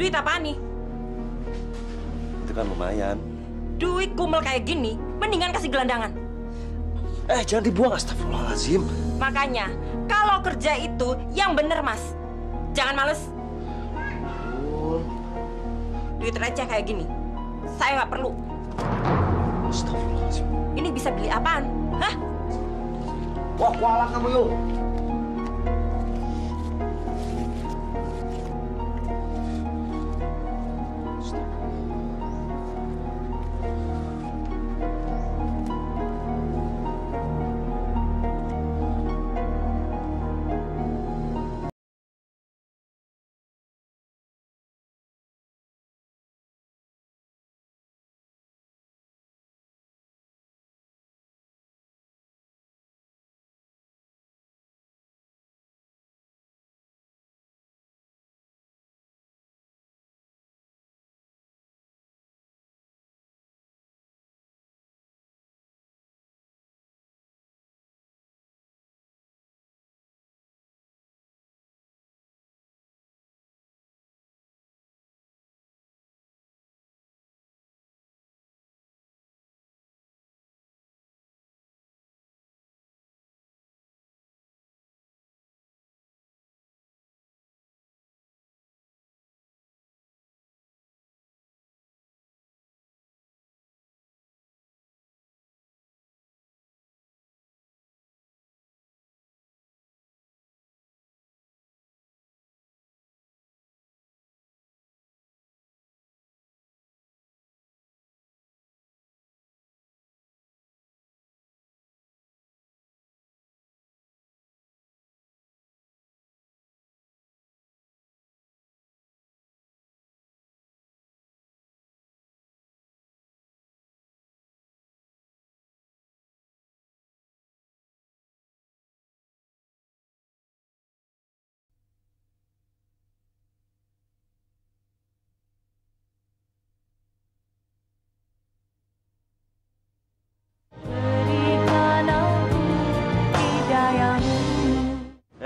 Duit apaan nih? Itu kan lumayan. Duit kumel kayak gini, mendingan kasih gelandangan. Jangan dibuang, astagfirullahaladzim. Makanya, kalau kerja itu yang bener, Mas. Jangan males. Duit receh kayak gini, saya nggak perlu. Astagfirullahaladzim. Ini bisa beli apaan? Hah? Wah, kualat kamu, Yul.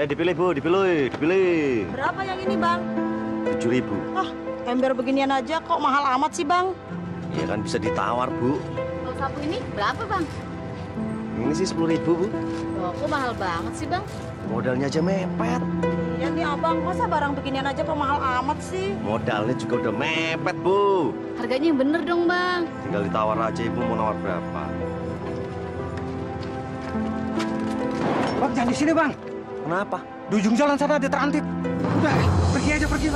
Dipilih, Bu, dipilih. Berapa yang ini, Bang? 7.000. Ember beginian aja kok mahal amat sih, Bang? Ya kan bisa ditawar, Bu. Kalau sapu ini berapa, Bang? Ini sih 10.000, Bu. Loh, kok mahal banget sih, Bang? Modalnya aja mepet. Iya nih, Abang. Masa barang beginian aja kok mahal amat sih? Modalnya juga udah mepet, Bu. Harganya yang bener dong, Bang. Tinggal ditawar aja, Ibu mau nawar berapa. Bang, jangan di sini, Bang. Kenapa? Di ujung jalan sana ada terantip. Udah, pergi aja, pergi.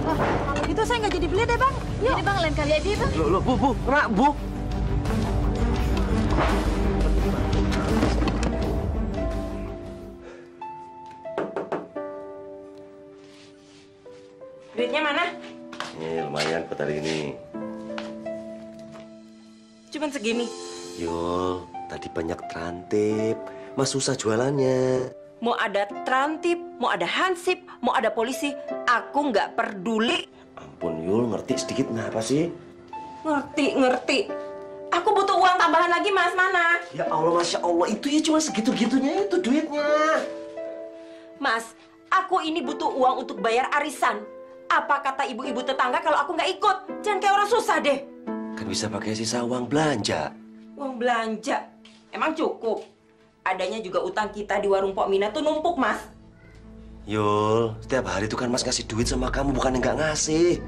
Wah, kalau gitu saya nggak jadi beli deh, Bang. Yuk. Jadi, Bang, lain kali aja ya, Bang. Loh, Bu, kena, Bu. Duitnya mana? Ini lumayan buat hari ini. Cuman segini. Yul, tadi banyak terantip. Mas susah jualannya. Mau ada trantip, mau ada hansip, mau ada polisi, aku nggak peduli. Ampun, Yul, ngerti sedikit ngapa sih? Ngerti. Aku butuh uang tambahan lagi, Mas. Mana? Ya Allah, Masya Allah, itu ya cuma segitu-gitunya itu duitnya. Mas, aku ini butuh uang untuk bayar arisan. Apa kata ibu-ibu tetangga kalau aku nggak ikut? Jangan kayak orang susah deh. Kan bisa pakai sisa uang belanja. Uang belanja? Emang cukup? Adanya juga utang kita di warung Pok Mina tuh numpuk, Mas. Yul, setiap hari itu kan Mas ngasih duit sama kamu, bukan yang nggak ngasih.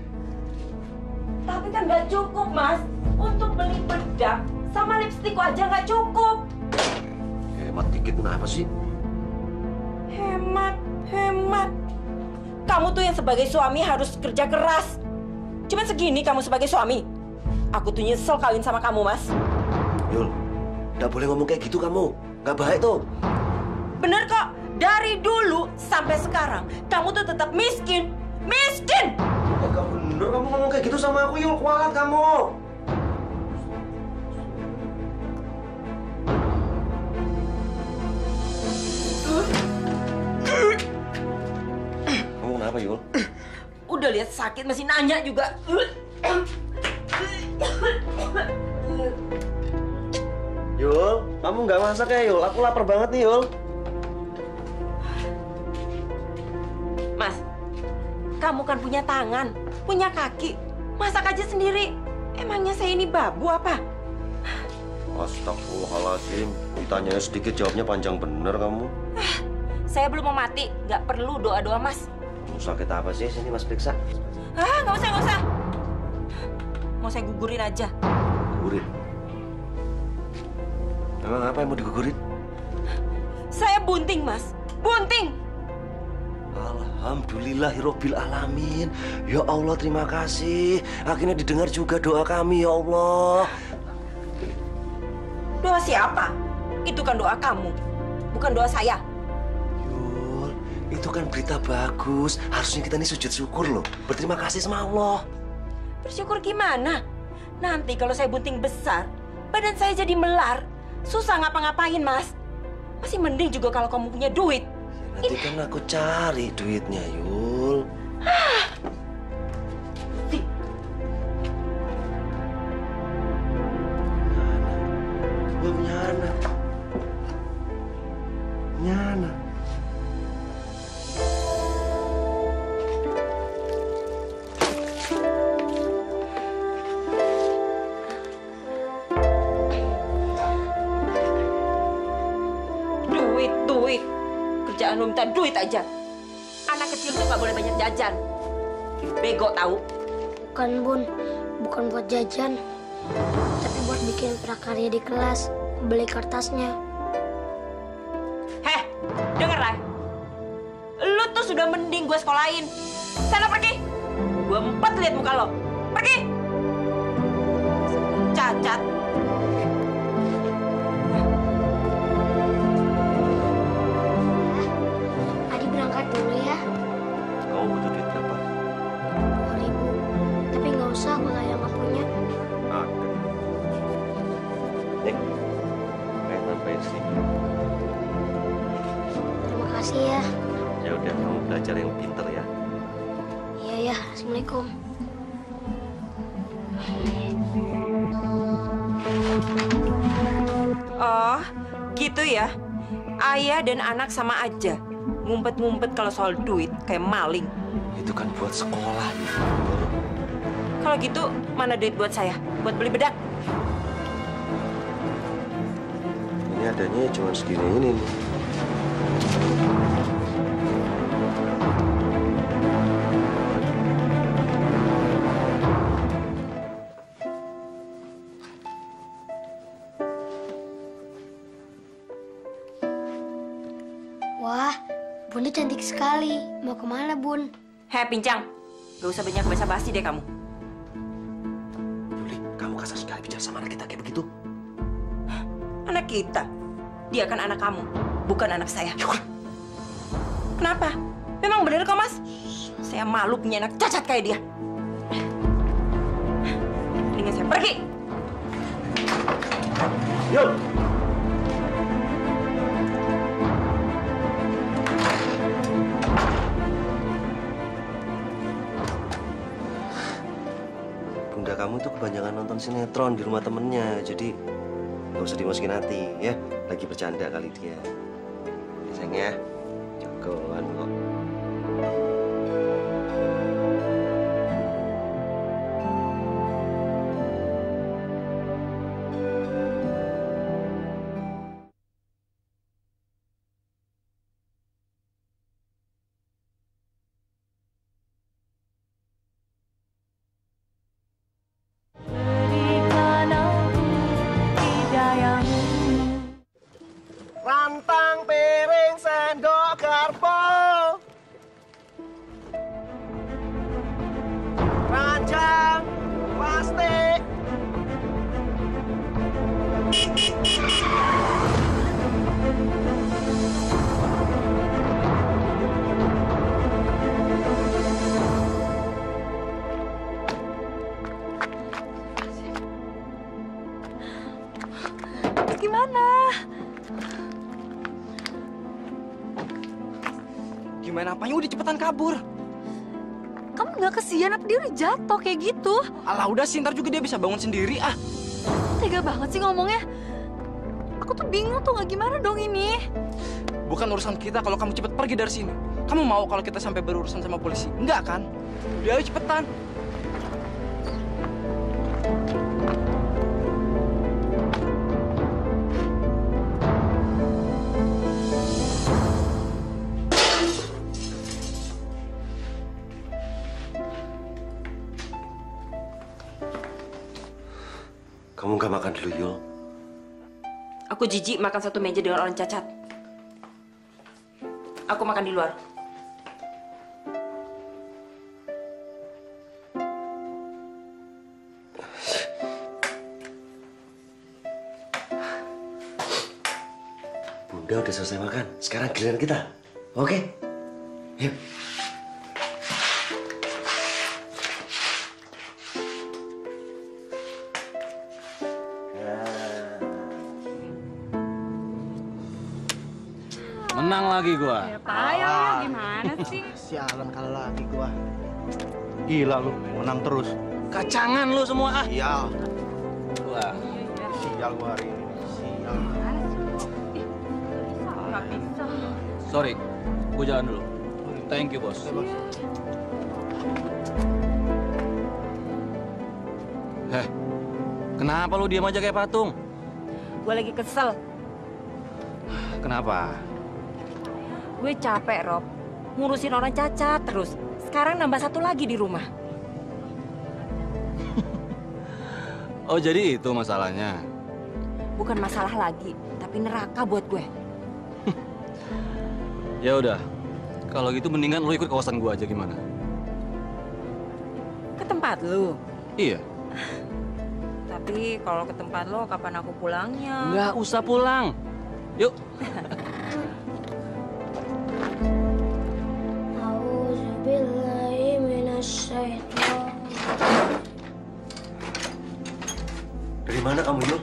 Tapi kan nggak cukup, Mas. Untuk beli bedak sama lipstik aja nggak cukup. Hemat dikit kenapa sih? Hemat. Kamu tuh yang sebagai suami harus kerja keras. Cuman segini kamu sebagai suami. Aku tuh nyesel kawin sama kamu, Mas. Yul, nggak boleh ngomong kayak gitu kamu. Nggak baik tuh. Bener kok. Dari dulu sampai sekarang, kamu tuh tetap miskin. Miskin! Nggak bener kamu ngomong kayak gitu sama aku, Yul. Kualat kamu. Kamu kenapa, Yul? Udah lihat sakit masih nanya juga. Yul, kamu nggak masak ya, Yul? Aku lapar banget nih, Yul. Mas, Kamu kan punya tangan, punya kaki. Masak aja sendiri. Emangnya saya ini babu apa? Astagfirullahaladzim. Ditanya sedikit jawabnya panjang bener kamu. Saya belum mau mati. Nggak perlu doa-doa, Mas. Sakit apa sih? Sini Mas periksa. Nggak usah, nggak usah. Mau saya gugurin aja. Gugurin? Emang apa yang mau digugurin? Saya bunting, Mas. Bunting! Alhamdulillahirobbil alamin. Ya Allah, terima kasih. Akhirnya didengar juga doa kami, ya Allah. Doa siapa? Itu kan doa kamu, bukan doa saya. Yul, itu kan berita bagus. Harusnya kita ini sujud syukur loh. Berterima kasih sama Allah. Bersyukur gimana? Nanti kalau saya bunting besar, badan saya jadi melar. Susah ngapa-ngapain, Mas. Masih mending juga kalau kamu punya duit. Ya, nanti kan aku cari duitnya, Yul. Gua punya anak. Punya anak. Duit. Kerjaan lu minta duit aja. Anak kecil tuh nggak boleh banyak jajan. Bego tahu? Bukan, Bun. Bukan buat jajan. Tapi buat bikin prakarya di kelas. Beli kertasnya. Heh, denger lah. Lu tuh sudah mending gue sekolahin. Sana pergi. Gue empat lihat muka lo. Pergi. Cacat. Adi berangkat dulu ya. Kamu butuh duit berapa? 2.000. Tapi nggak usah kalau yang nggak punya. Ada. Nih, kayak tambahin sedikit. Terima kasih ya. Ya udah, kamu belajar yang pintar ya. Iya ya. Assalamualaikum. Oh, gitu ya. Ayah dan anak sama aja. Ngumpet-ngumpet kalau soal duit, kayak maling. Itu kan buat sekolah. Kalau gitu, mana duit buat saya? Buat beli bedak? Ini adanya cuma segini ini nih. Wah, Bunda cantik sekali. Mau kemana, Bun? Heh, Pincang. Gak usah banyak basa-basi deh kamu. Yuli, kamu kasar sekali bicara sama anak kita kayak begitu. Anak kita. Dia kan anak kamu, bukan anak saya. Kenapa? Memang benar kok, Mas? Saya malu punya anak cacat kayak dia. Mendingan saya pergi. Yul! Bunda kamu tuh kebanyakan nonton sinetron di rumah temennya, jadi nggak usah dimasukin hati, ya. Lagi bercanda kali dia. Ya, sayang ya, jagoan kok. Rantang, piring, sendok, garpu. Ranjang, plastik. Gimana? Gimana apanya udah cepetan kabur. Kamu nggak kesian apa dia udah jatuh kayak gitu? Alah udah sih, ntar juga dia bisa bangun sendiri ah. Tega banget sih ngomongnya. Aku tuh bingung tuh nggak gimana dong ini. Bukan urusan kita kalau kamu cepet pergi dari sini. Kamu mau kalau kita sampai berurusan sama polisi? Enggak kan? Udah, ayo cepetan. Kamu nggak makan dulu, Yul? Aku jijik makan satu meja dengan orang cacat. Aku makan di luar. Bunda udah selesai makan. Sekarang giliran kita. Oke? Yuk. Menang lagi gua. Ayo, gimana sih? Sialan kalah lagi gua. Gila lu, menang terus. Kacangan lu semua ah. Sial. Wah. Sial gua hari ini. Sial. Nggak bisa. Sorry, gua jalan dulu. Thank you, bos. Kenapa lu diam aja kayak patung? Gue lagi kesel. Kenapa? Gue capek, Rob. Ngurusin orang cacat terus. Sekarang nambah satu lagi di rumah. Oh, jadi itu masalahnya. Bukan masalah lagi, tapi neraka buat gue. Ya udah. Kalau gitu mendingan lu ikut kawasan gua aja gimana? Ke tempat lu. Iya. Tapi kalau ke tempat lo, kapan aku pulangnya? Nggak usah pulang. Yuk. Dari mana kamu, Yul?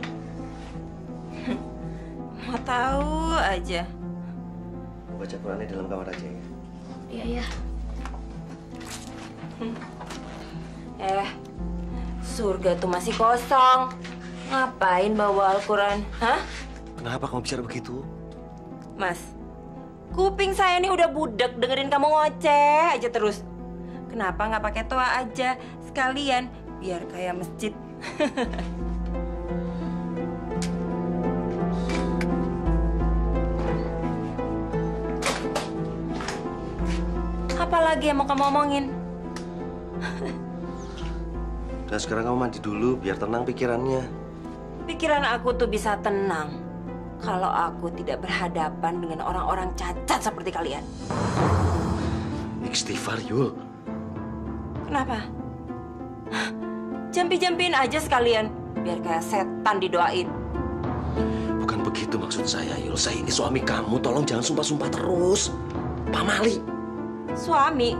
Mau tahu aja. Baca Qurannya dalam kamar aja ya. Iya, ya. Surga tuh masih kosong. Ngapain bawa Al-Quran? Hah? Kenapa kamu bicara begitu? Mas, kuping saya ini udah budek dengerin kamu ngoceh aja terus. Kenapa nggak pakai toa aja sekalian biar kayak masjid? Apalagi yang mau kamu omongin? Nah, sekarang kamu mandi dulu biar tenang pikirannya. Pikiran aku tuh bisa tenang kalau aku tidak berhadapan dengan orang-orang cacat seperti kalian. Istighfar, Yul. Kenapa? Jampi-jampiin aja sekalian, biar kayak setan didoain. Bukan begitu maksud saya, Yul. Saya ini suami kamu. Tolong jangan sumpah-sumpah terus. Pak Mali. Suami?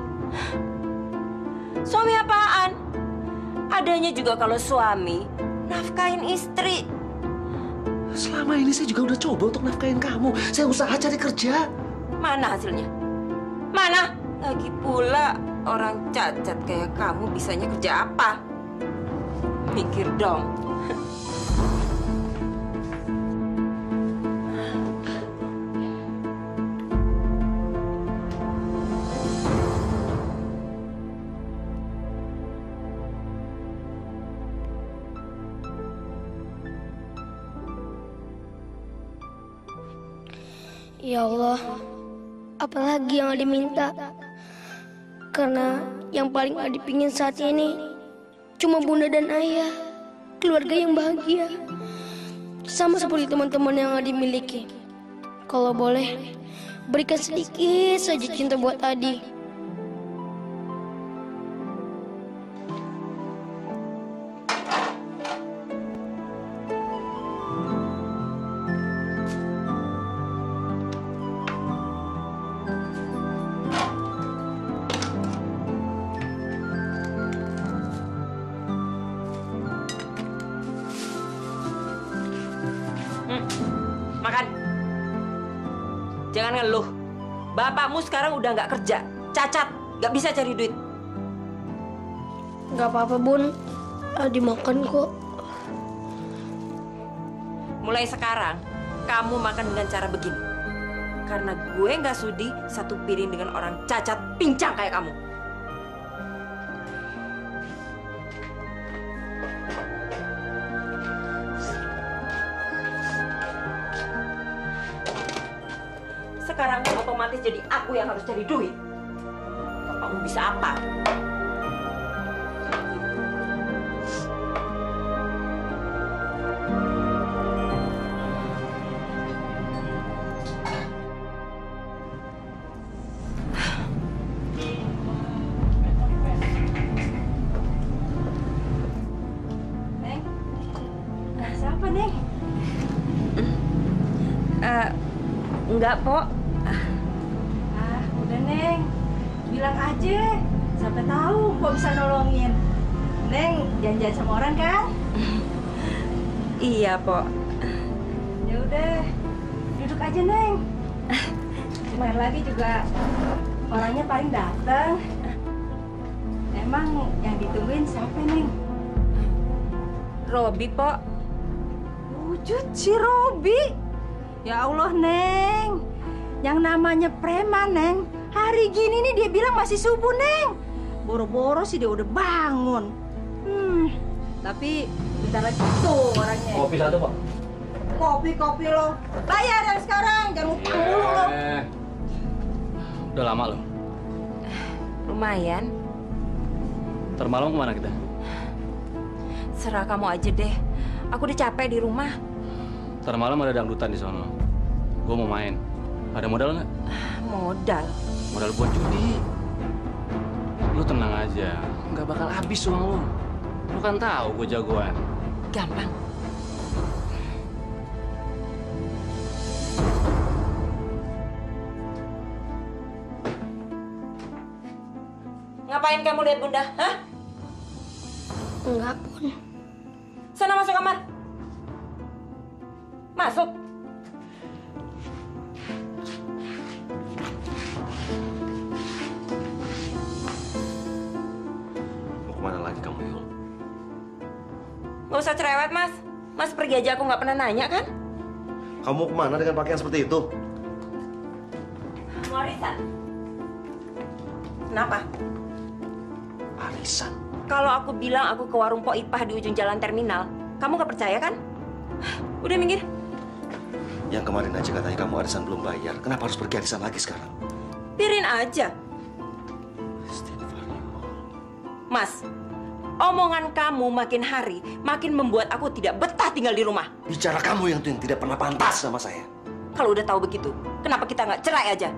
Suami apaan? Adanya juga kalau suami nafkahin istri. Selama ini saya juga udah coba untuk nafkahin kamu. Saya usaha cari kerja. Mana hasilnya? Mana? Lagi pula orang cacat kayak kamu bisanya kerja apa? Mikir dong. Ya Allah, apalagi yang Adi minta? Karena yang paling Adi pingin saat ini cuma bunda dan ayah, keluarga yang bahagia, sama seperti teman-teman yang Adi miliki. Kalau boleh, berikan sedikit saja cinta buat Adi. Makan. Jangan ngeluh. Bapakmu sekarang udah nggak kerja, cacat, nggak bisa cari duit. Gak apa-apa, Bun. Adi makan kok. Mulai sekarang, kamu makan dengan cara begini. Karena gue nggak sudi satu piring dengan orang cacat pincang kayak kamu. Sekarang otomatis jadi aku yang harus cari duit. Kamu bisa apa? Neng, siapa Neng? Enggak, Pok. Udah, Neng. Bilang aja. Sampai tahu Pok bisa nolongin. Neng, janjian sama orang kan? Iya, Pok. Ya udah. Duduk aja, Neng. Kemarin lagi juga orangnya paling datang. Emang yang ditungguin siapa, Neng? Robi, Pok. Wujud si Robi. Ya Allah, Neng. Yang namanya preman, Neng. Hari gini nih dia bilang masih subuh, Neng. Boro-boro sih dia udah bangun. Tapi bentar lagi tuh orangnya. Kopi satu, Pak. Kopi lo. Bayar dari sekarang, jangan utang dulu lo. Udah lama loh. Lumayan. Ntar malam kemana kita? Serah kamu aja deh. Aku udah capek di rumah. Ntar malam ada dangdutan di sono. Gue mau main. Ada modal nggak? Modal? Modal buat judi. Lu tenang aja. Nggak bakal habis uang lu. Lu kan tahu gue jagoan. Gampang. Ngapain kamu lihat Bunda? Hah? Enggak, Pun. Sana masuk kamar. Masuk. Mau kemana lagi kamu, Yul? Gak usah cerewet, Mas. Mas pergi aja, aku nggak pernah nanya, kan? Kamu kemana dengan pakaian seperti itu? Warisan. Kenapa? Arisan. Kalau aku bilang aku ke warung Pok Ipah di ujung jalan terminal, kamu gak percaya, kan? Udah minggir. Yang kemarin aja katanya kamu arisan belum bayar. Kenapa harus pergi arisan lagi sekarang? Biarin aja. Mas, omongan kamu makin hari makin membuat aku tidak betah tinggal di rumah. Bicara kamu yang tidak pernah pantas sama saya. Kalau udah tahu begitu, kenapa kita nggak cerai aja?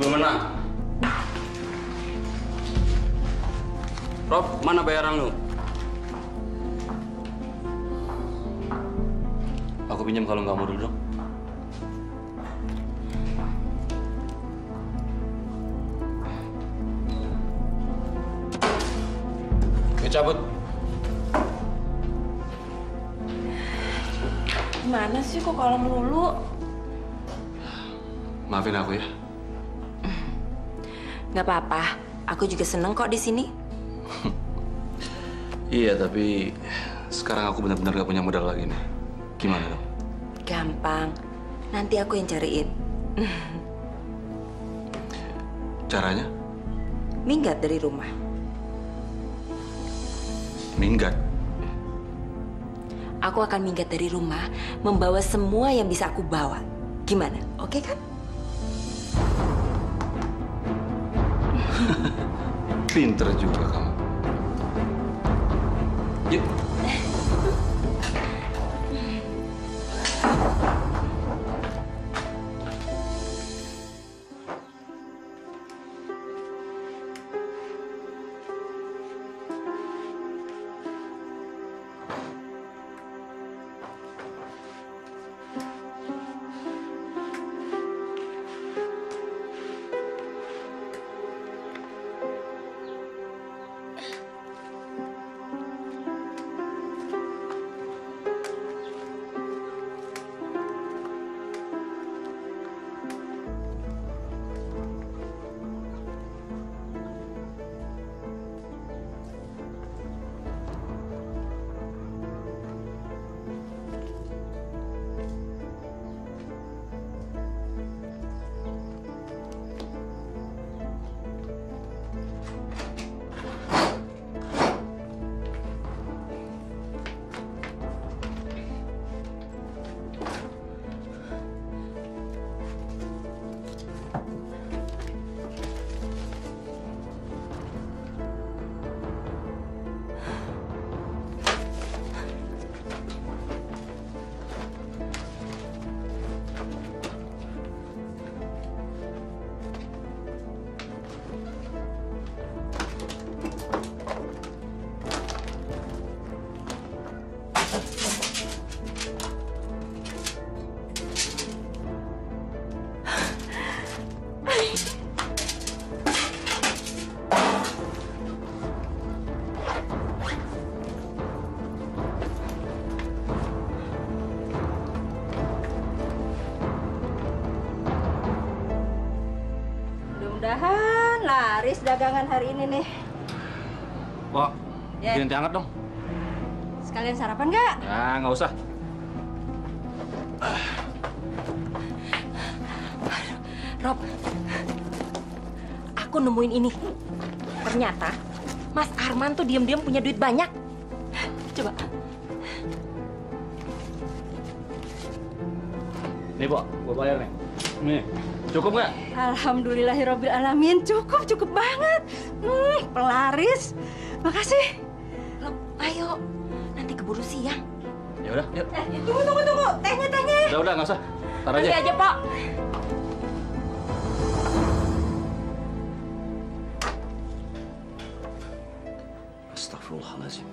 Belum menang. Rob, mana bayaran lu? Aku pinjam kalau nggak mau dulu dong. Gue cabut. Gimana sih kok kalau melulu? Maafin aku ya. Nggak apa-apa, aku juga seneng kok di sini. Iya, tapi sekarang aku benar-benar gak punya modal lagi nih. Gimana dong? Gampang, nanti aku yang cariin. Caranya? Minggat dari rumah. Minggat. Aku akan minggat dari rumah, membawa semua yang bisa aku bawa. Gimana? Oke kan? Pinter juga kamu. Yuk. Mudah-mudahan laris dagangan hari ini nih. Pok, Ya. bikin teh hangat dong. Sekalian sarapan nggak? Ya, nggak usah. Rob, aku nemuin ini. Ternyata Mas Arman tuh diam-diam punya duit banyak. Coba. Nih, Pok, gua bayar nih. Nih, cukup nggak? Alhamdulillahirobbil alamin, cukup banget. Pelaris. Makasih. Rob, ayo. Nanti keburu siang. Ya udah, yuk. Tunggu. Tehnya. Udah, nggak usah. Tar Nanti aja. aja, Pak. Astagfirullahaladzim.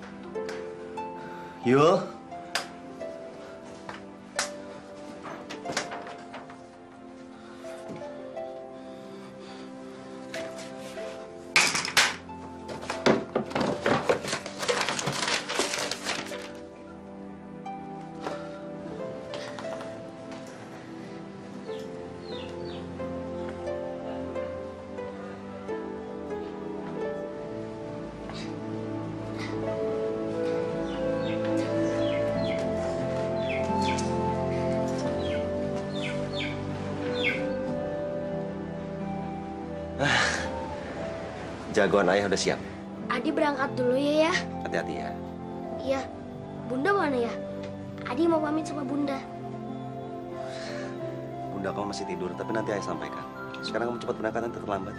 Yul. Jagoan ayah udah siap. Adi berangkat dulu ya. Hati-hati ya. Iya. Bunda mana ya? Adi mau pamit sama Bunda. Bunda kamu masih tidur, tapi nanti ayah sampaikan. Sekarang kamu cepat berangkat, nanti terlambat.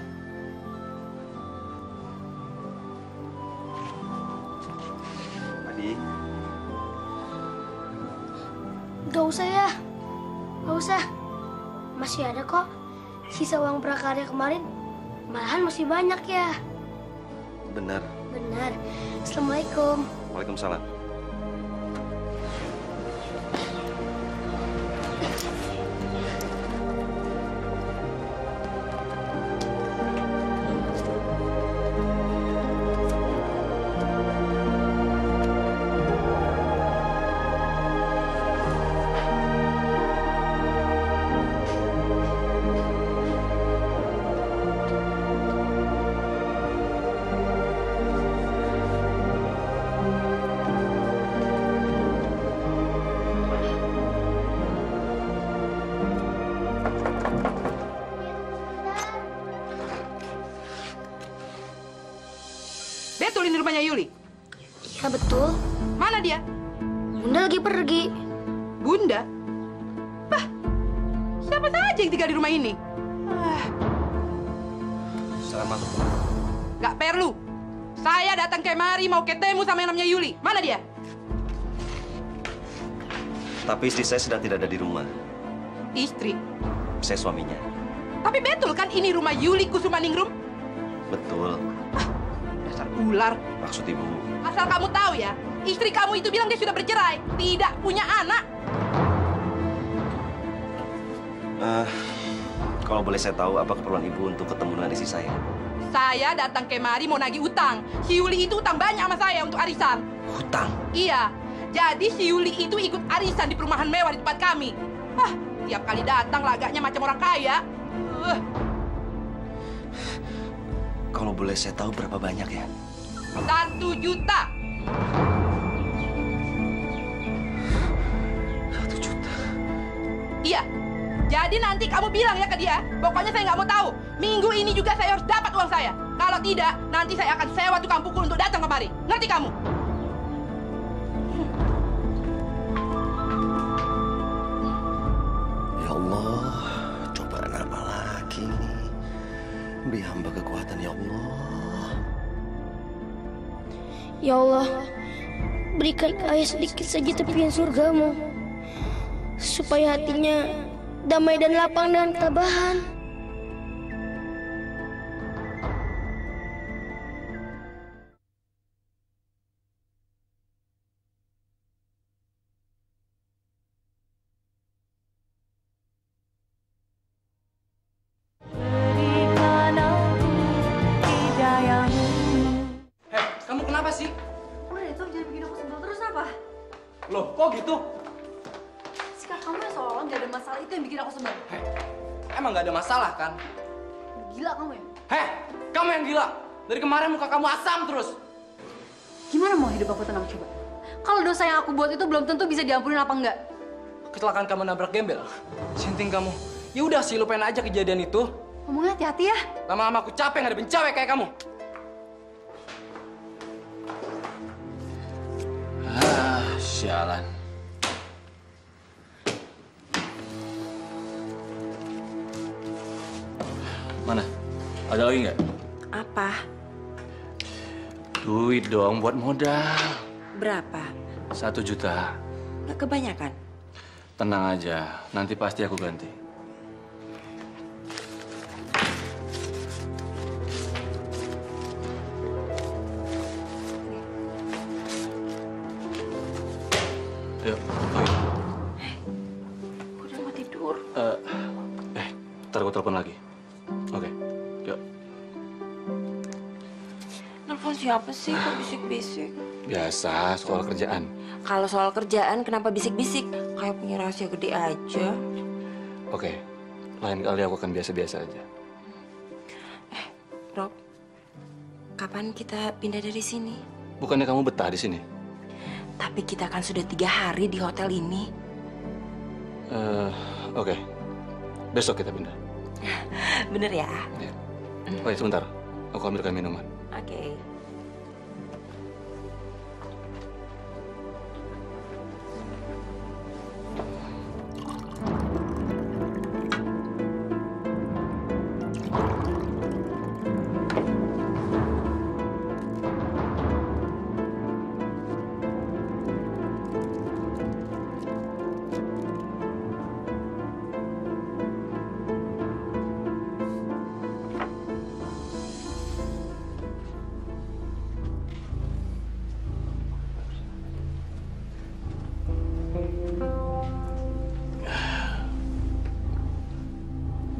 Adi. Gak usah ya. Gak usah. Masih ada kok. Sisa uang prakarya kemarin. Malahan masih banyak ya. Benar. Benar. Assalamualaikum. Waalaikumsalam. Betul ini rumahnya Yuli. Ya betul. Mana dia? Bunda lagi pergi. Bunda? Bah, siapa saja yang tinggal di rumah ini? Selamat. Gak perlu. Saya datang kemari mau ketemu sama yang namanya Yuli. Mana dia? Tapi istri saya sedang tidak ada di rumah. Istri. Saya suaminya. Tapi betul kan ini rumah Yuli Kusumaningrum? Betul. Dasar ular. Maksud ibu. Asal kamu tahu ya, istri kamu itu bilang dia sudah bercerai, tidak punya anak. Kalau boleh saya tahu apa keperluan ibu untuk ketemu dengan istri saya? Saya datang kemari mau nagih utang. Si Yuli itu utang banyak sama saya untuk arisan. Hutang. Iya, jadi si Yuli itu ikut arisan di perumahan mewah di tempat kami. Tiap kali datang lagaknya macam orang kaya. Kalau boleh saya tahu berapa banyak ya? 1 juta. 1 juta. Iya. Jadi nanti kamu bilang ya ke dia, pokoknya saya nggak mau tahu. Minggu ini juga saya harus dapat uang saya. Kalau tidak, nanti saya akan sewa tukang pukul untuk datang kemari. Ngerti kamu? Ya Allah, cobaan apa lagi nih? Beri hamba kekuatan ya Allah. Ya Allah, berikan ayah sedikit saja tepian surgamu. Supaya hatinya damai dan lapang dengan ketabahan. Kamu kenapa sih? Udah itu jangan bikin aku sebel terus apa? Loh, kok gitu? Sikap kamu yang seolah nggak ada masalah itu yang bikin aku sebel. Emang nggak ada masalah kan? Gila kamu ya? Heh, kamu yang gila. Dari kemarin muka kamu asam terus. Gimana mau hidup aku tenang coba? Kalau dosa yang aku buat itu belum tentu bisa diampunin apa enggak? Kecelakaan kamu nabrak gembel. Sinting kamu. Ya udah sih, lupain aja kejadian itu. Ngomongnya hati-hati ya. Lama-lama aku capek ngadepin cewek kayak kamu. Sialan. Mana? Ada lagi nggak? Apa? Duit dong buat modal. Berapa? 1 juta. Nggak kebanyakan? Tenang aja, nanti pasti aku ganti. Yuk, oke. Udah mau tidur. Ntar aku telepon lagi. Oke, yuk. Nelfon siapa sih kok bisik-bisik? Biasa, soal kerjaan. Kalau soal kerjaan kenapa bisik-bisik? Kayak punya rahasia gede aja. Oke, lain kali aku akan biasa-biasa aja. Rob, kapan kita pindah dari sini? Bukannya kamu betah di sini? Tapi kita kan sudah 3 hari di hotel ini. Oke. Besok kita pindah. Bener ya? Ya. Oh ya, sebentar. Aku ambilkan minuman. Oke.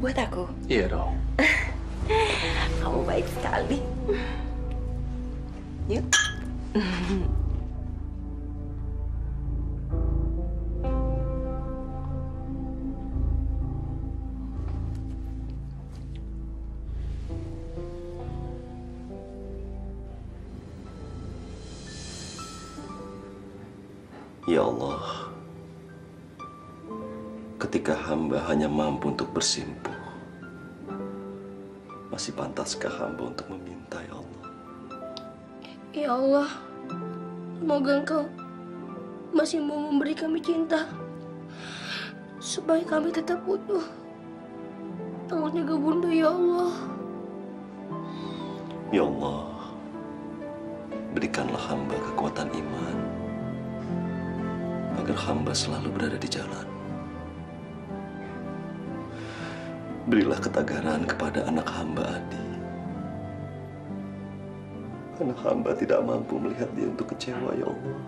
Buat aku? Iya dong. Kamu baik sekali. Yuk. Ya Allah, ketika hamba hanya mampu untuk bersimpuh, masih pantaskah hamba untuk meminta, ya Allah? Ya Allah, semoga Engkau masih mau memberi kami cinta, supaya kami tetap utuh. Tolong jaga Bunda, ya Allah. Ya Allah, berikanlah hamba kekuatan iman, agar hamba selalu berada di jalan. Berilah ketagaran kepada anak hamba Adi. Karena hamba tidak mampu melihat dia untuk kecewa, ya Allah.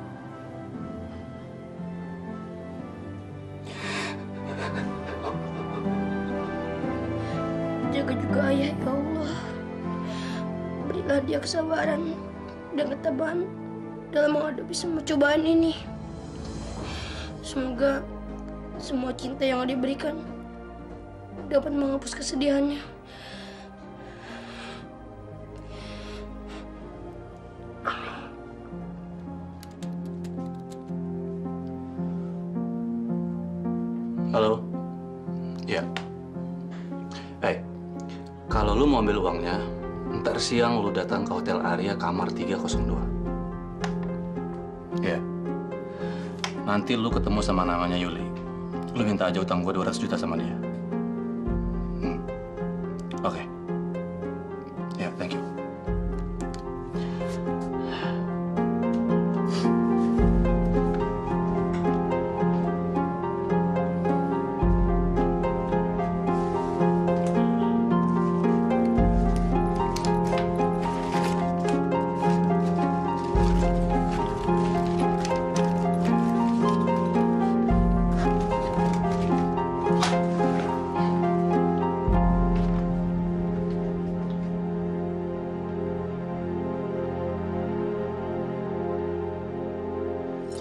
Jaga juga ayah, ya Allah. Berilah dia kesabaran dan ketabahan dalam menghadapi semua cobaan ini. Semoga semua cinta yang diberikan dapat menghapus kesedihannya. Halo? Ya. Kalau lu mau ambil uangnya, ntar siang lu datang ke Hotel Aria kamar 302. Ya. Nanti lu ketemu sama namanya Yuli. Lu minta aja utang gua 200 juta sama dia. Oke. Ya, thank you.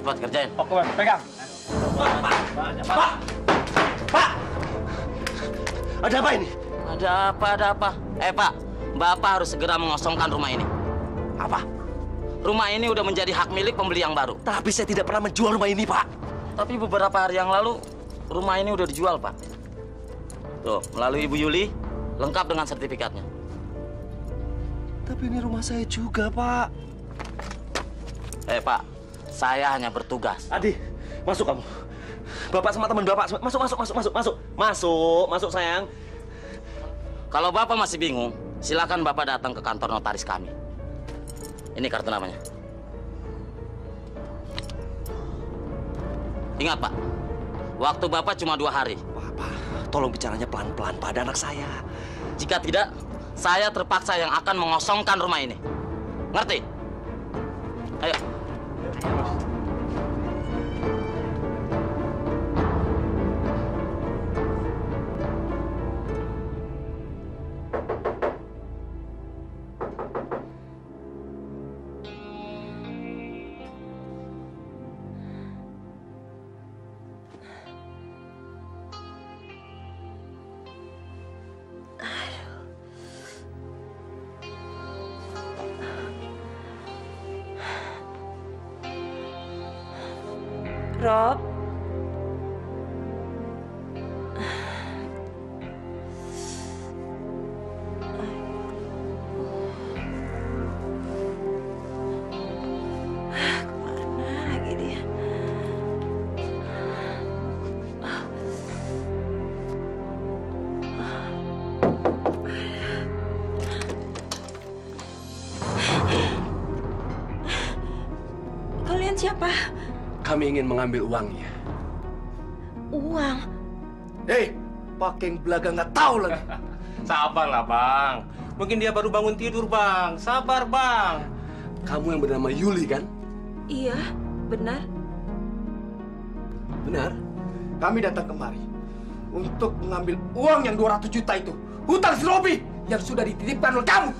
Cepat kerjain. Oke, Bang. Pegang. Pak! Ada apa ini? Ada apa? Pak, Bapak harus segera mengosongkan rumah ini. Apa? Rumah ini udah menjadi hak milik pembeli yang baru. Tapi saya tidak pernah menjual rumah ini, Pak. Tapi beberapa hari yang lalu, rumah ini udah dijual, Pak. Tuh, melalui Ibu Yuli, lengkap dengan sertifikatnya. Tapi ini rumah saya juga, Pak. Pak, saya hanya bertugas. Adi, masuk kamu. Bapak sama teman Bapak, masuk sayang. Kalau Bapak masih bingung, silakan Bapak datang ke kantor notaris kami. Ini kartu namanya. Ingat, Pak, waktu Bapak cuma 2 hari. Bapak, tolong bicaranya pelan-pelan pada anak saya. Jika tidak, saya terpaksa yang akan mengosongkan rumah ini. Ngerti? Ayo. Rob. Kemana lagi dia? Kalian siapa? Kami ingin mengambil uangnya. Uang? Hei, pakai belaga nggak tahu lagi. Sabarlah, Bang. Mungkin dia baru bangun tidur, Bang. Sabar, Bang. Kamu yang bernama Yuli, kan? Iya, benar. Benar. Kami datang kemari untuk mengambil uang yang 200 juta itu. Hutang si Robi yang sudah dititipkan oleh kamu.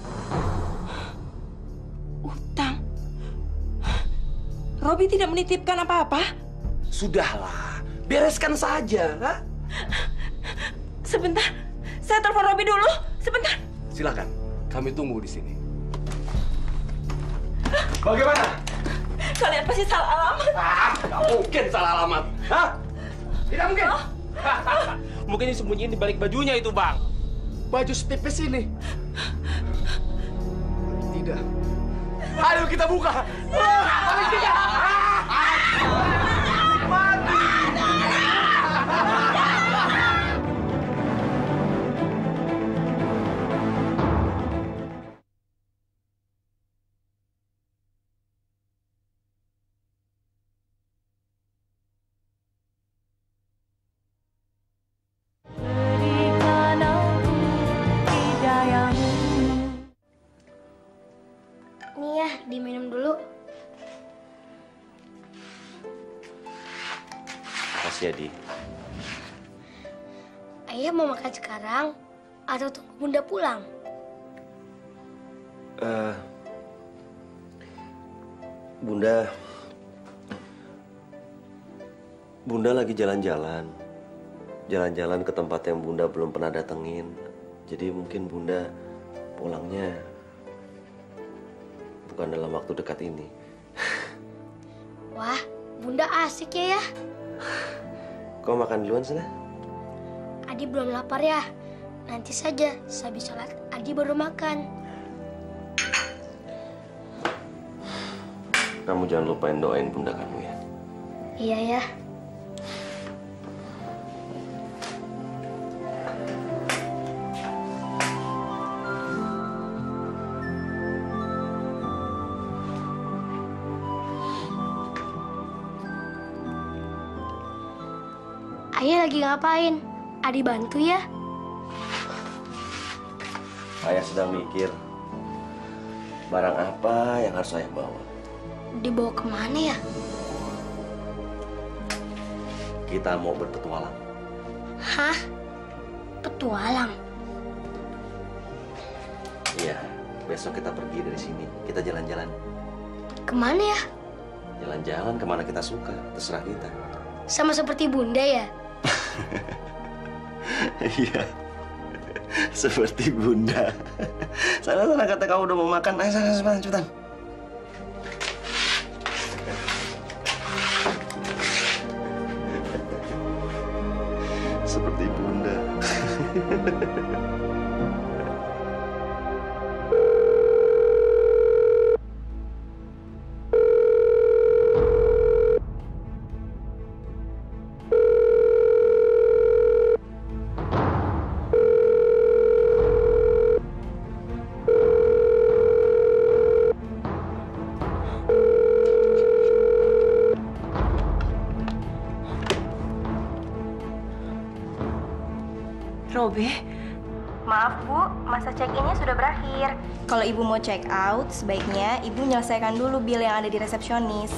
Utang? Robi tidak menitipkan apa-apa? Sudahlah, bereskan saja. Ha? Sebentar, saya telepon Robi dulu. Sebentar. Silakan, kami tunggu di sini. Bagaimana? Kalian pasti salah alamat. Nggak mungkin salah alamat. Hah? Tidak mungkin. Mungkin disembunyiin di balik bajunya itu, Bang. Baju setipis ini. Tidak. Ayo kita buka. Paling tidak. Nih ya, diminum dulu. Makasih, Adi. Ayah mau makan sekarang atau tunggu Bunda pulang? Bunda lagi jalan-jalan. Jalan-jalan ke tempat yang Bunda belum pernah datengin. Jadi mungkin Bunda pulangnya bukan dalam waktu dekat ini. Wah, Bunda asik ya. Kau makan duluan sana? Adi belum lapar ya. Nanti saja, sehabis sholat Adi baru makan. Kamu jangan lupain doain Bunda kamu ya. Iya ya. Ayah lagi ngapain? Adi bantu ya? Ayah sedang mikir barang apa yang harus saya bawa. Dibawa kemana ya? Kita mau berpetualang. Hah? Petualang? Iya, besok kita pergi dari sini. Kita jalan-jalan. Kemana ya? Jalan-jalan kemana kita suka, terserah kita. Sama seperti Bunda ya? Iya. Seperti Bunda. Sana kata kamu udah mau makan. Ayo sana cepetan. Seperti Bunda. Robi, Maaf Bu, masa check-innya sudah berakhir. Kalau Ibu mau check out, sebaiknya Ibu menyelesaikan dulu bil yang ada di resepsionis.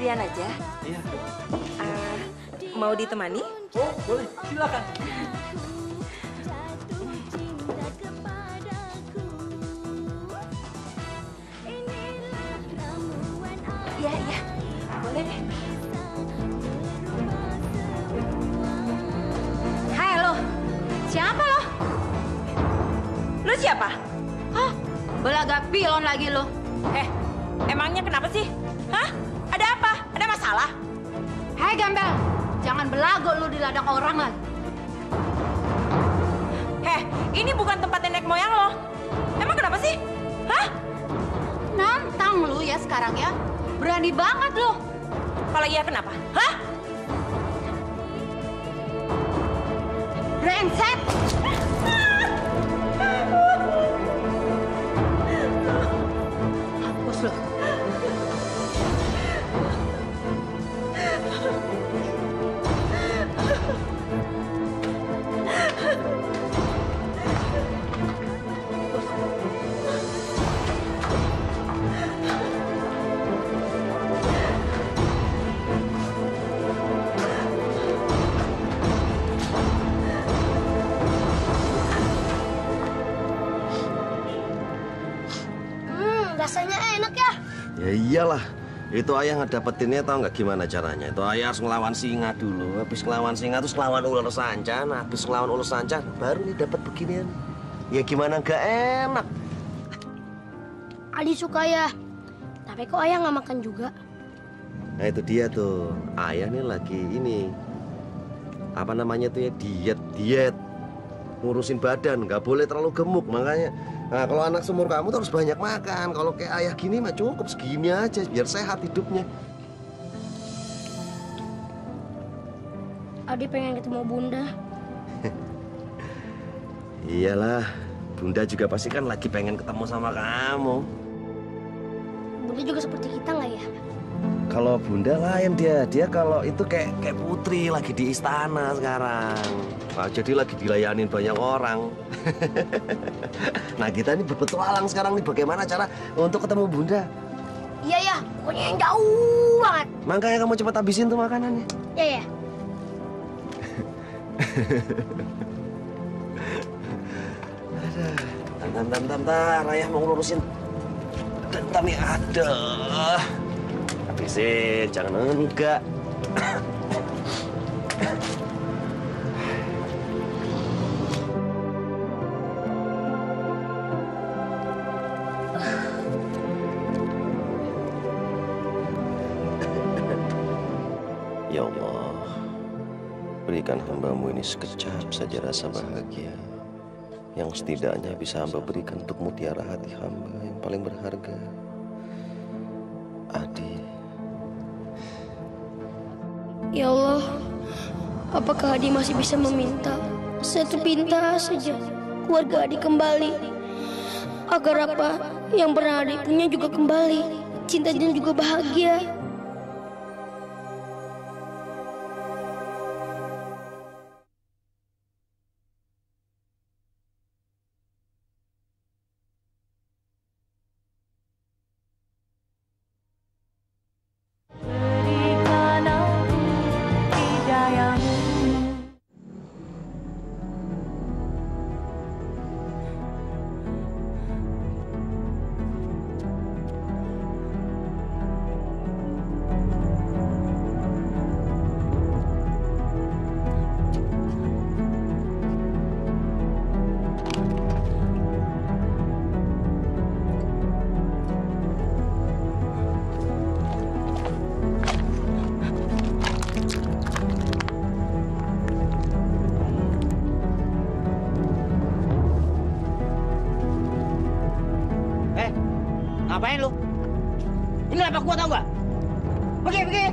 Aja. Iya. Mau ditemani? Oh, boleh. Silakan. Iya. Boleh deh. Hai lo. Siapa lo? Lo siapa? Hah? Belaga pilon lagi lo. Emangnya kenapa sih? Hah? Ada apa? Ada masalah? Hai Gembel, jangan belago lu di ladang orang lagi. Ini bukan tempat nenek moyang lo. Emang kenapa sih? Hah? Nantang lu ya sekarang ya. Berani banget lu. Kalau iya kenapa? Hah? Brengsek. Hapus lu. Ya iyalah, itu ayah ngedapetinnya tahu nggak gimana caranya? Itu ayah harus ngelawan singa dulu, habis ngelawan singa terus ngelawan ular sanca, nah, habis ngelawan ular sanca baru nih dapat beginian. Ya gimana nggak enak? Adi suka ya, tapi kok ayah nggak makan juga? Nah itu dia tuh, ayah nih lagi ini apa namanya tuh ya diet ngurusin badan, nggak boleh terlalu gemuk makanya. Nah kalau anak seumur kamu tuh harus banyak makan. Kalau kayak ayah gini mah cukup segini aja biar sehat hidupnya. Adi pengen ketemu Bunda. Iyalah, Bunda juga pasti kan lagi pengen ketemu sama kamu. Bunda juga seperti kita nggak ya? Kalau Bunda lain dia kalau itu kayak putri lagi di istana sekarang. Nah, jadi lagi dilayanin banyak orang. Nah kita ini berpetualang sekarang nih bagaimana cara untuk ketemu Bunda. Iya ya, pokoknya yang jauh banget. Makanya kamu cepat habisin tuh makanannya. Iya ya. Bentar, ayah mau ngurusin dendam nih, ada. Habisin, jangan enggak. Ya Allah, berikan hamba-Mu ini sekejap saja rasa bahagia yang setidaknya bisa hamba berikan untuk mutiara hati hamba yang paling berharga, Adi. Ya Allah, apakah Adi masih bisa meminta satu pinta saja keluarga Adi kembali? Agar apa yang pernah Adi punya juga kembali, cinta dan juga bahagia. Ngapain lu? Ini lapak gua tau nggak? Pergi.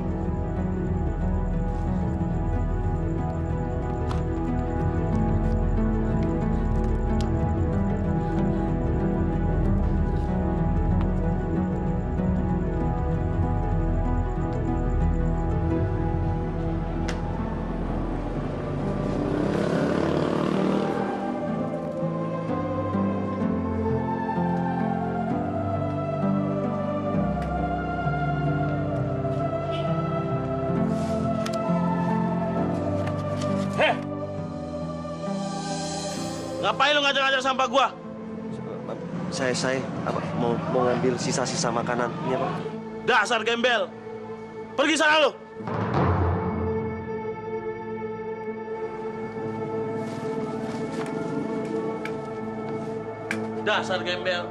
Ngapain lu ngajar-ngajar sampah gua? Saya apa mau ngambil sisa-sisa makanannya, Pak. Dasar gembel. Pergi sana lu. Dasar gembel.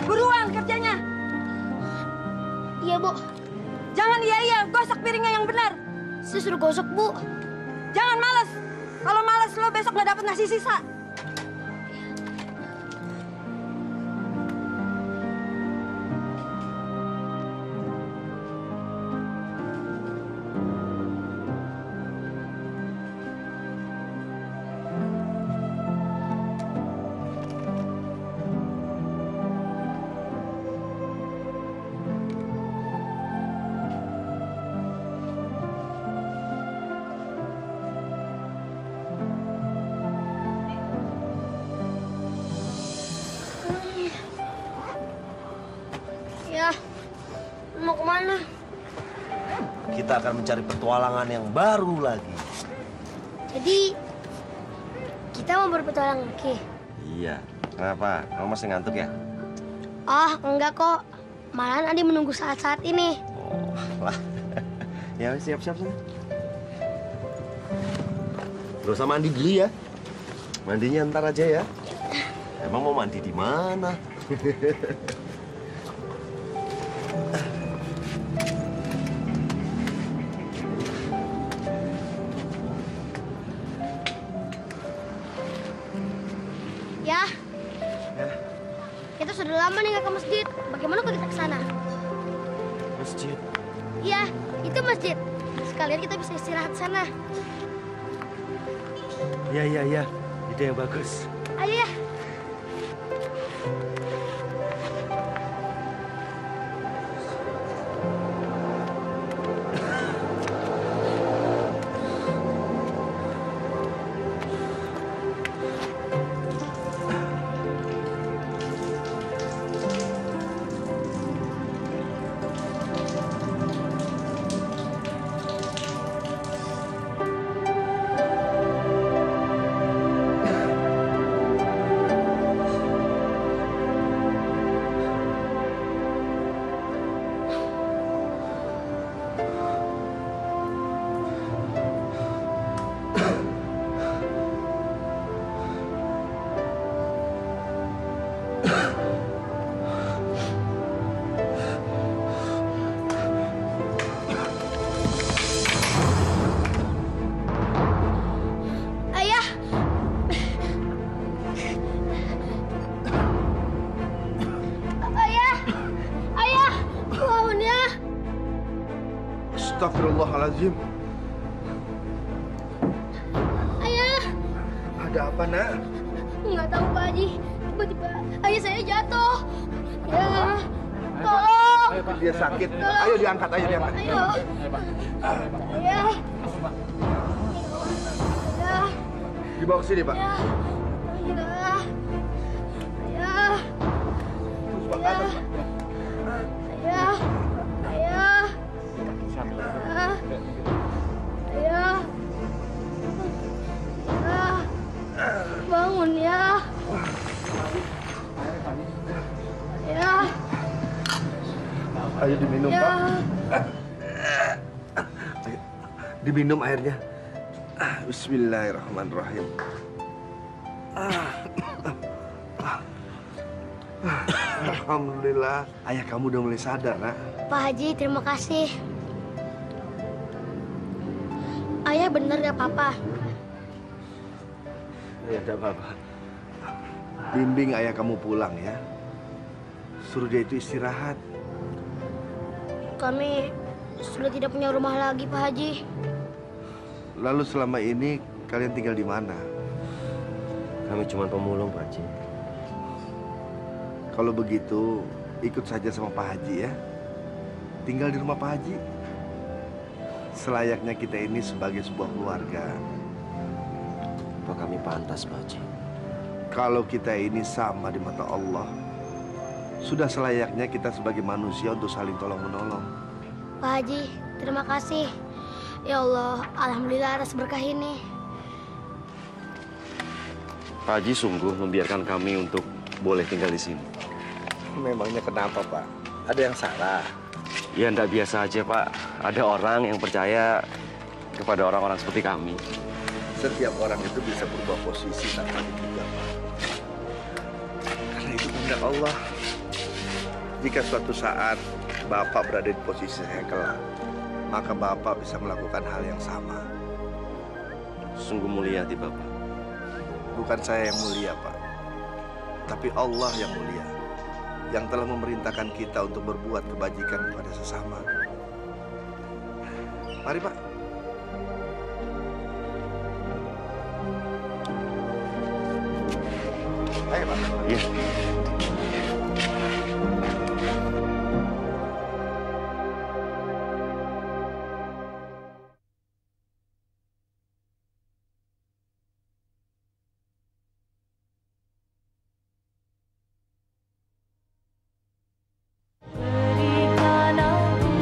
Buruan kerjanya. Iya, Bu. Jangan iya, gosok piringnya yang benar. Saya suruh gosok, Bu. Jangan malas. Kalau malas lo besok nggak dapat nasi sisa. kita akan mencari petualangan yang baru lagi. Jadi, kita mau berpetualang lagi? Iya. Kenapa? Kamu masih ngantuk ya? Oh, enggak kok. Malahan Adi menunggu saat-saat ini. Oh, lah. Ya, siap-siap sana. Gak usah mandi dulu ya. Mandinya ntar aja ya. Emang mau mandi di mana? Ya. Kita sudah lama nih nggak ke masjid. Bagaimana kalau kita ke sana? Masjid? Iya, itu masjid. Sekalian kita bisa istirahat di sana. Iya. Ide yang bagus. Ayo ya. Astagfirullahaladzim. Ayah. Ada apa, Nak? Nggak tahu, Pak Haji. Tiba-tiba ayah saya jatuh. Ya. Tolong. Dia sakit. Ayo diangkat, ayo diangkat. Ayo. Ayah. Ayah. Dibawa ke sini, Pak. Ayah. Ayah. Ayah. Ayah. Ayah. Ayah. Ayah. Ayah. Bangun ya. Ayah. Ayo diminum, Ya. Pak. Ayo, diminum airnya. Bismillahirrahmanirrahim. Alhamdulillah, ayah kamu udah mulai sadar, Nak. Pak Haji, terima kasih. Ayah bener gak apa-apa? Ya, tidak apa-apa. Bimbing ayah kamu pulang ya. Suruh dia itu istirahat. Kami sudah tidak punya rumah lagi, Pak Haji. Lalu selama ini kalian tinggal di mana? Kami cuma pemulung, Pak Haji. Kalau begitu, ikut saja sama Pak Haji ya. Tinggal di rumah Pak Haji. Selayaknya kita ini sebagai sebuah keluarga. Apa kami pantas, Pak Haji? Kalau kita ini sama di mata Allah, sudah selayaknya kita sebagai manusia untuk saling tolong-menolong. Pak Haji, terima kasih. Ya Allah, alhamdulillah atas berkah ini. Pak Haji sungguh membiarkan kami untuk boleh tinggal di sini. Memangnya kenapa, Pak? Ada yang salah? Ya, enggak biasa aja, Pak. Ada orang yang percaya kepada orang-orang seperti kami. Setiap orang itu bisa berubah posisi tanpa diduga, Pak. Karena itu kehendak Allah. Jika suatu saat Bapak berada di posisi saya kelak, maka Bapak bisa melakukan hal yang sama. Sungguh mulia hati Bapak. Bukan saya yang mulia, Pak. Tapi Allah yang mulia, yang telah memerintahkan kita untuk berbuat kebajikan kepada sesama. Mari, Pak. Ayo, Pak. Iya. Berikan aku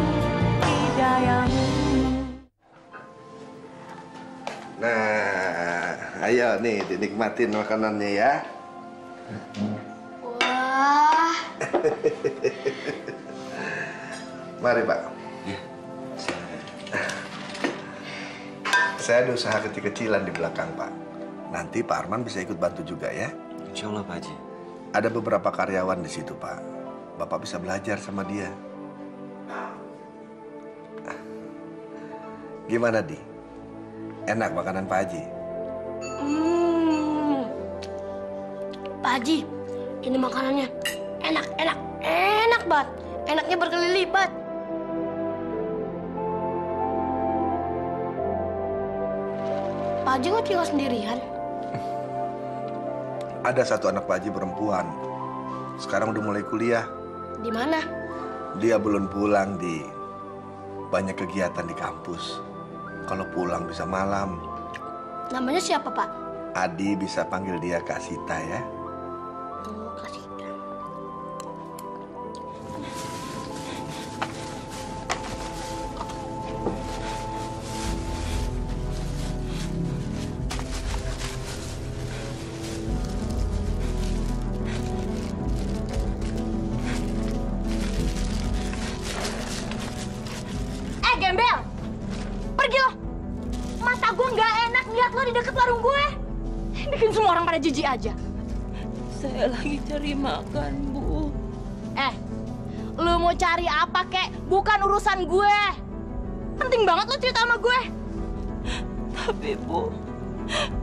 hidayahmu Ayo nih, dinikmatin makanannya ya. Wah. Mari, Pak. Saya ada usaha kecil-kecilan di belakang, Pak. Nanti Pak Arman bisa ikut bantu juga ya. Insya Allah, Pak Haji. Ada beberapa karyawan di situ, Pak. Bapak bisa belajar sama dia. Gimana, Di? Enak makanan Pak Haji? Pak Haji, ini makanannya enak banget. Enaknya berkali lipat. Pak Haji kok tinggal sendirian? Ada satu anak Pak Haji perempuan. Sekarang udah mulai kuliah. Di mana? Dia belum pulang, Di. Banyak kegiatan di kampus. Kalau pulang bisa malam. Namanya siapa, Pak? Adi bisa panggil dia Kak Sita ya. Oh, Kak Sita. Gembel! Pergi lo! Mata gue nggak enak lihat lo di deket warung gue. Bikin semua orang pada jijik aja. Saya lagi cari makan, Bu. Lo mau cari apa, kek? Bukan urusan gue. Penting banget lo cerita sama gue. Tapi, Bu,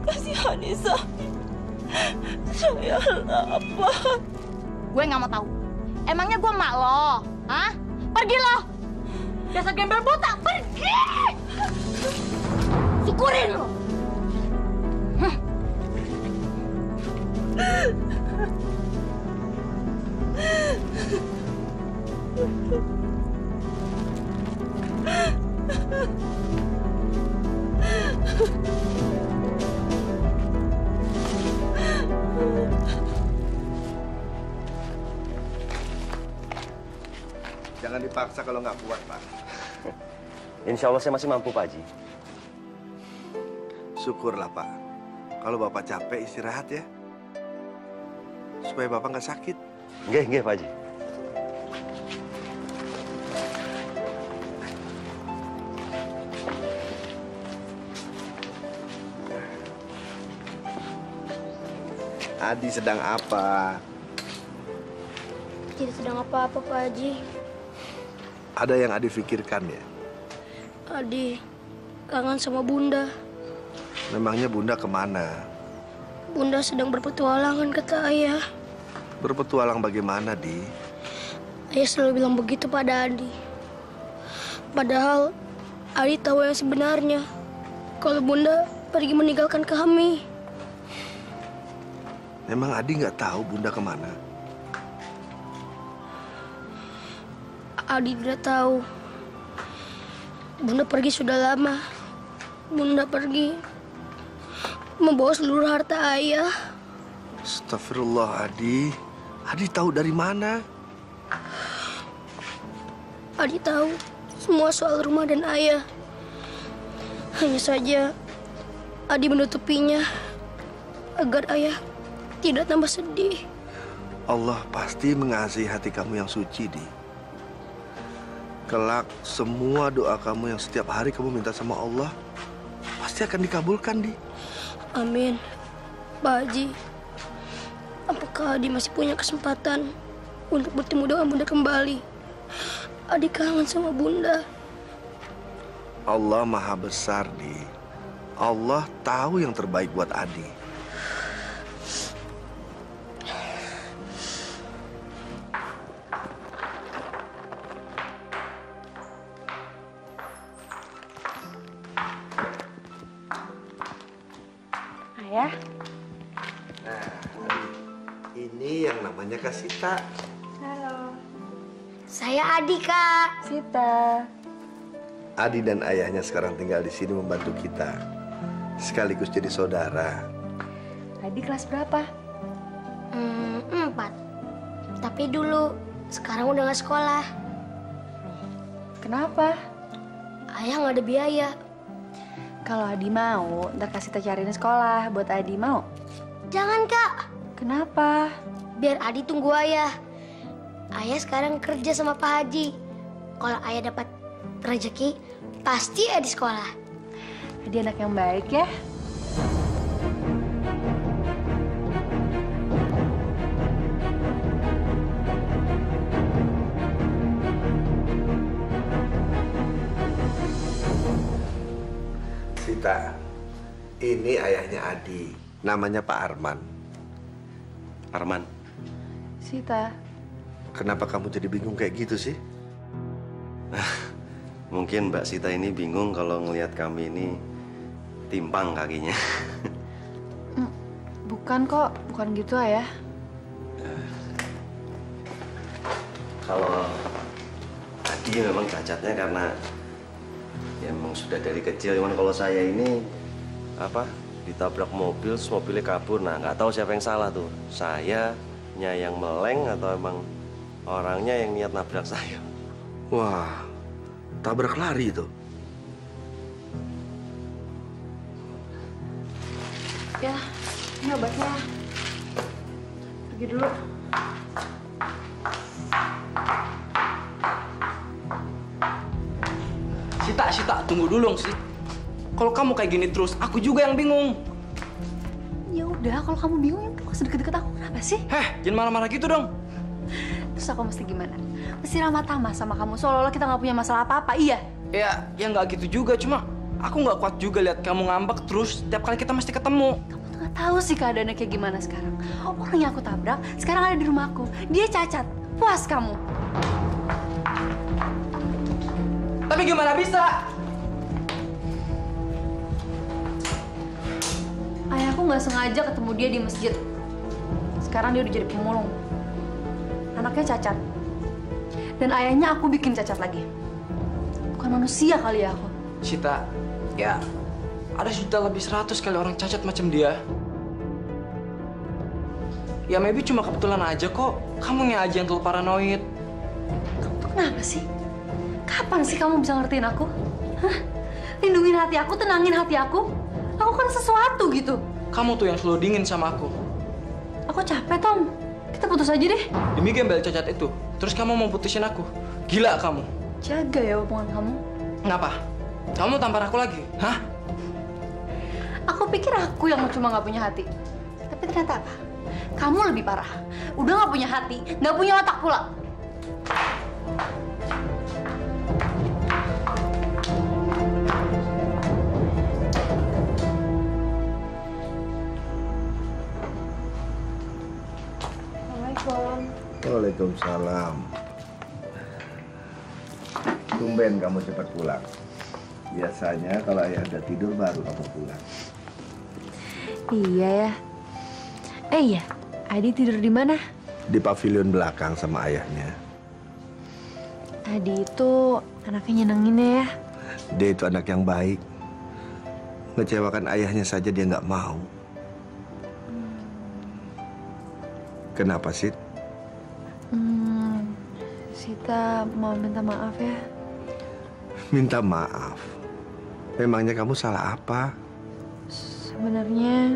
kasihan Nisa. Saya apa? Gue nggak mau tahu. Emangnya gue emak lo? Hah? Pergi lo! Dasar gembel buta, pergi! Syukurin lo! Jangan dipaksa kalau nggak kuat, Pak. Insya Allah saya masih mampu, Pak Haji. Syukurlah, Pak. Kalau Bapak capek, istirahat ya. Supaya Bapak nggak sakit. Nggih, Pak Haji. Adi sedang apa? Tidak sedang apa-apa, Pak Haji. Ada yang Adi pikirkan ya? Adi kangen sama Bunda. Memangnya Bunda kemana? Bunda sedang berpetualangan, kata Ayah. Berpetualang bagaimana, Di? Ayah selalu bilang begitu pada Adi. Padahal Adi tahu yang sebenarnya. Kalau Bunda pergi meninggalkan kami. Memang Adi nggak tahu Bunda kemana? Adi tidak tahu. Bunda pergi sudah lama. Bunda pergi membawa seluruh harta Ayah. Astagfirullah, Adi. Adi tahu dari mana? Adi tahu semua soal rumah dan Ayah. Hanya saja Adi menutupinya agar Ayah tidak tambah sedih. Allah pasti mengasihi hati kamu yang suci, Di. Kelak semua doa kamu yang setiap hari kamu minta sama Allah pasti akan dikabulkan, Di. Amin. Pak Haji, apakah Adi masih punya kesempatan untuk bertemu dengan Bunda kembali? Adi kangen sama Bunda. Allah Maha Besar, Di. Allah tahu yang terbaik buat Adi. Ayah. Nah, ini yang namanya Kak Sita. Halo. Saya Adi, Kak. Sita. Adi dan ayahnya sekarang tinggal di sini membantu kita. Sekaligus jadi saudara. Adi kelas berapa? 4. Tapi dulu, sekarang udah nggak sekolah. Kenapa? Ayah nggak ada biaya. Kalau Adi mau, ntar kasih Sita cariin sekolah buat Adi, mau? Jangan, Kak. Kenapa? Biar Adi tunggu ayah. Ayah sekarang kerja sama Pak Haji. Kalau ayah dapat rezeki, pasti Adi sekolah. Adi anak yang baik ya. Sita, ini ayahnya Adi. Namanya Pak Arman. Arman, Sita. kenapa kamu jadi bingung kayak gitu sih? Mungkin Mbak Sita ini bingung kalau ngelihat kami ini timpang kakinya. Bukan kok, bukan gitu Ayah. Kalau Adi memang cacatnya karena ya memang sudah dari kecil. Cuman kalau saya ini ditabrak mobil, terus mobilnya kabur. Nah, nggak tahu siapa yang salah tuh. Sayanya yang meleng atau emang orangnya yang niat nabrak saya. Wah, tabrak lari itu. Ya, ini obatnya. Pergi dulu. Sita, tunggu dulu dong, Sit. Kalau kamu kayak gini terus, aku juga yang bingung. Ya udah, kalau kamu bingung ya nggak usah deket-deket aku. Kenapa sih? Jangan marah-marah gitu dong. Terus aku mesti gimana? Mesti ramah tamah sama kamu, seolah-olah kita nggak punya masalah apa-apa, iya? Ya nggak gitu juga. Cuma aku nggak kuat juga lihat kamu ngambek terus setiap kali kita mesti ketemu. Kamu tuh nggak tahu sih keadaannya kayak gimana sekarang. Orang yang aku tabrak sekarang ada di rumahku. Dia cacat. Puas kamu? Tapi gimana bisa? Ayahku nggak sengaja ketemu dia di masjid. Sekarang dia udah jadi pemulung. Anaknya cacat. Dan ayahnya aku bikin cacat lagi. Bukan manusia kali ya aku. Sita, ya ada sudah lebih 100 kali orang cacat macam dia. Ya maybe cuma kebetulan aja kok. Kamunya aja yang terlalu paranoid. Kamu tuh kenapa sih? Kapan sih kamu bisa ngertiin aku? Hah? Lindungin hati aku, tenangin hati aku. Aku kan sesuatu gitu. Kamu tuh yang selalu dingin sama aku. Aku capek, Tom. Kita putus aja deh. Demi gembel cacat itu, terus kamu mau putusin aku? Gila kamu. Jaga ya hubungan kamu. Ngapa? Kamu tampar aku lagi? Hah? Aku pikir aku yang cuma nggak punya hati. Tapi ternyata apa? Kamu lebih parah. Udah nggak punya hati, nggak punya otak pula. Waalaikumsalam. Tumben kamu cepat pulang. Biasanya kalau ayah udah tidur baru kamu pulang. Iya ya. Iya, Adi tidur di mana? Di pavilion belakang sama ayahnya. Adi itu anaknya nyenengin ya. Dia itu anak yang baik. Ngecewakan ayahnya saja dia nggak mau. Kenapa sih? Sita mau minta maaf ya. Minta maaf? Memangnya kamu salah apa? Sebenarnya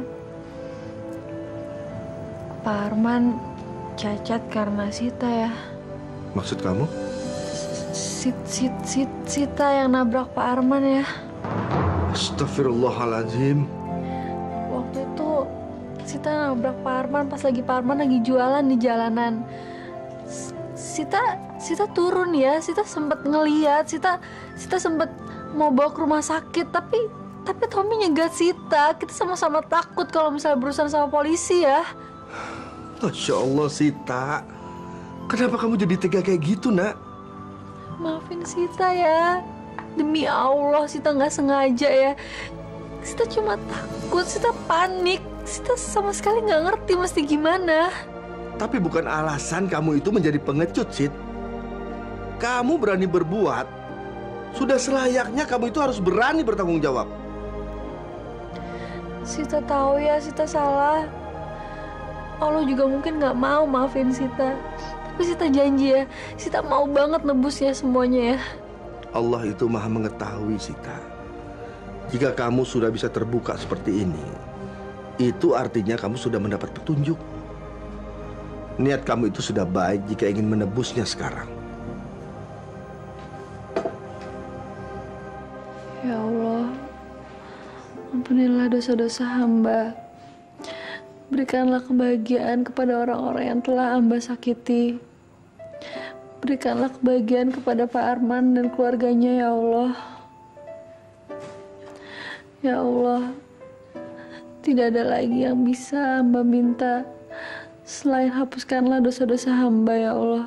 Pak Arman cacat karena Sita ya. Maksud kamu? Sita yang nabrak Pak Arman ya. Astagfirullahaladzim. Waktu itu Sita nabrak Pak Arman pas lagi Pak Arman lagi jualan di jalanan. Sita turun ya, Sita sempet ngeliat, Sita sempet mau bawa ke rumah sakit, tapi Tommy nyegat Sita. Kita sama-sama takut kalau misalnya berurusan sama polisi ya. Masya Allah Sita, kenapa kamu jadi tega kayak gitu nak? Maafin Sita ya, demi Allah Sita nggak sengaja ya. Sita cuma takut, Sita panik, Sita sama sekali nggak ngerti mesti gimana. Tapi bukan alasan kamu itu menjadi pengecut, Sid. Kamu berani berbuat, sudah selayaknya kamu itu harus berani bertanggung jawab. Sita tahu ya, Sita salah. Allah juga mungkin nggak mau maafin Sita. Tapi Sita janji ya, Sita mau banget nebusnya semuanya ya. Allah itu maha mengetahui, Sita. Jika kamu sudah bisa terbuka seperti ini, itu artinya kamu sudah mendapat petunjuk. Niat kamu itu sudah baik jika ingin menebusnya sekarang. Ya Allah, ampunilah dosa-dosa hamba. Berikanlah kebahagiaan kepada orang-orang yang telah hamba sakiti. Berikanlah kebahagiaan kepada Pak Arman dan keluarganya, ya Allah. Ya Allah, tidak ada lagi yang bisa hamba minta selain hapuskanlah dosa-dosa hamba, ya Allah.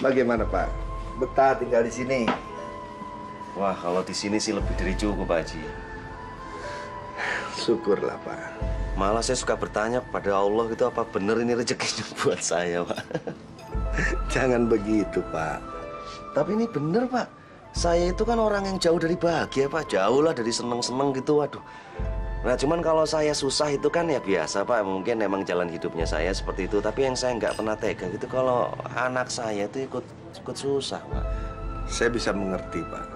Bagaimana Pak? Betah tinggal di sini? Wah, kalau di sini sih lebih dari cukup, Pak Haji. Syukurlah Pak. Malah saya suka bertanya kepada Allah gitu, apa benar ini rezekinya buat saya, Pak? Jangan begitu Pak. Tapi ini benar, Pak. Saya itu kan orang yang jauh dari bahagia, Pak. Jauh lah dari seneng-seneng gitu, waduh. Nah, cuman kalau saya susah itu kan ya biasa, Pak. Mungkin emang jalan hidupnya saya seperti itu. Tapi yang saya nggak pernah tega gitu kalau anak saya itu ikut susah, Pak. Saya bisa mengerti, Pak.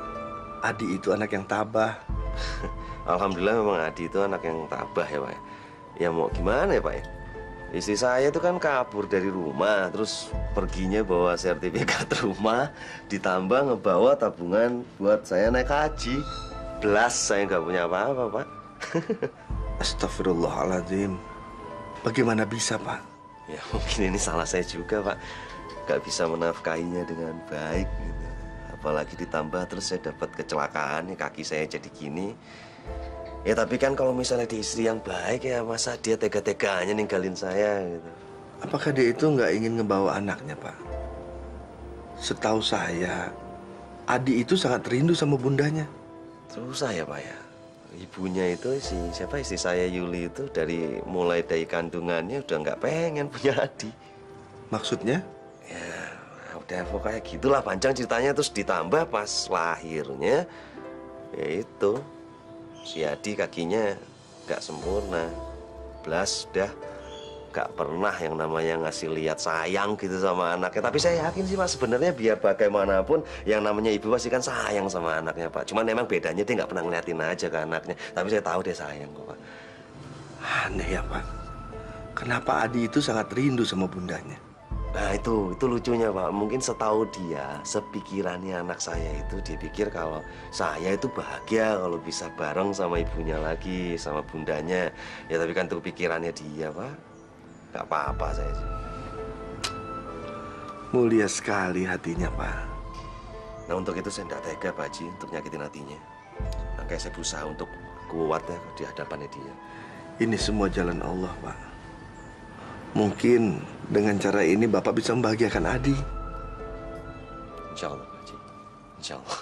Adi itu anak yang tabah. Alhamdulillah memang Adi itu anak yang tabah ya, Pak. Ya mau gimana ya, Pak ya? Istri saya itu kan kabur dari rumah, terus perginya bawa sertifikat rumah, ditambah ngebawa tabungan buat saya naik haji. Belas saya nggak punya apa-apa, Pak. Astagfirullahaladzim. Bagaimana bisa, Pak? Ya mungkin ini salah saya juga, Pak. Gak bisa menafkahinya dengan baik gitu. Apalagi ditambah terus saya dapat kecelakaan, kaki saya jadi gini. Ya tapi kan kalau misalnya di istri yang baik ya masa dia tega-teganya ninggalin saya gitu. Apakah dia itu nggak ingin ngebawa anaknya, Pak? Setahu saya, Adi itu sangat rindu sama bundanya. Susah ya, Pak ya. Ibunya itu siapa istri saya Yuli itu mulai dari kandungannya udah nggak pengen punya Adi. Maksudnya? Ya udah pokoknya gitulah panjang ceritanya, terus ditambah pas lahirnya ya itu si Adi kakinya nggak sempurna, belas udah nggak pernah yang namanya ngasih lihat sayang gitu sama anaknya. Tapi saya yakin sih, Pak, sebenarnya biar bagaimanapun yang namanya ibu pasti kan sayang sama anaknya, Pak. Cuman memang bedanya dia nggak pernah ngeliatin aja ke anaknya. Tapi saya tahu dia sayang kok, Pak. Aneh ya, Pak. Kenapa Adi itu sangat rindu sama bundanya? Nah itu lucunya, Pak. Mungkin setahu dia, sepikirannya anak saya itu dia pikir kalau saya itu bahagia kalau bisa bareng sama ibunya lagi, sama bundanya. Ya tapi kan itu pikirannya dia, Pak. Gak apa-apa saya sih. Mulia sekali hatinya, Pak. Nah untuk itu saya tidak tega, Pak Haji, untuk nyakitin hatinya. Makanya saya berusaha untuk kuat ya di hadapannya dia. Ini semua jalan Allah, Pak. Mungkin dengan cara ini Bapak bisa membahagiakan Adi. Insya Allah, Pak Haji. Insya Allah.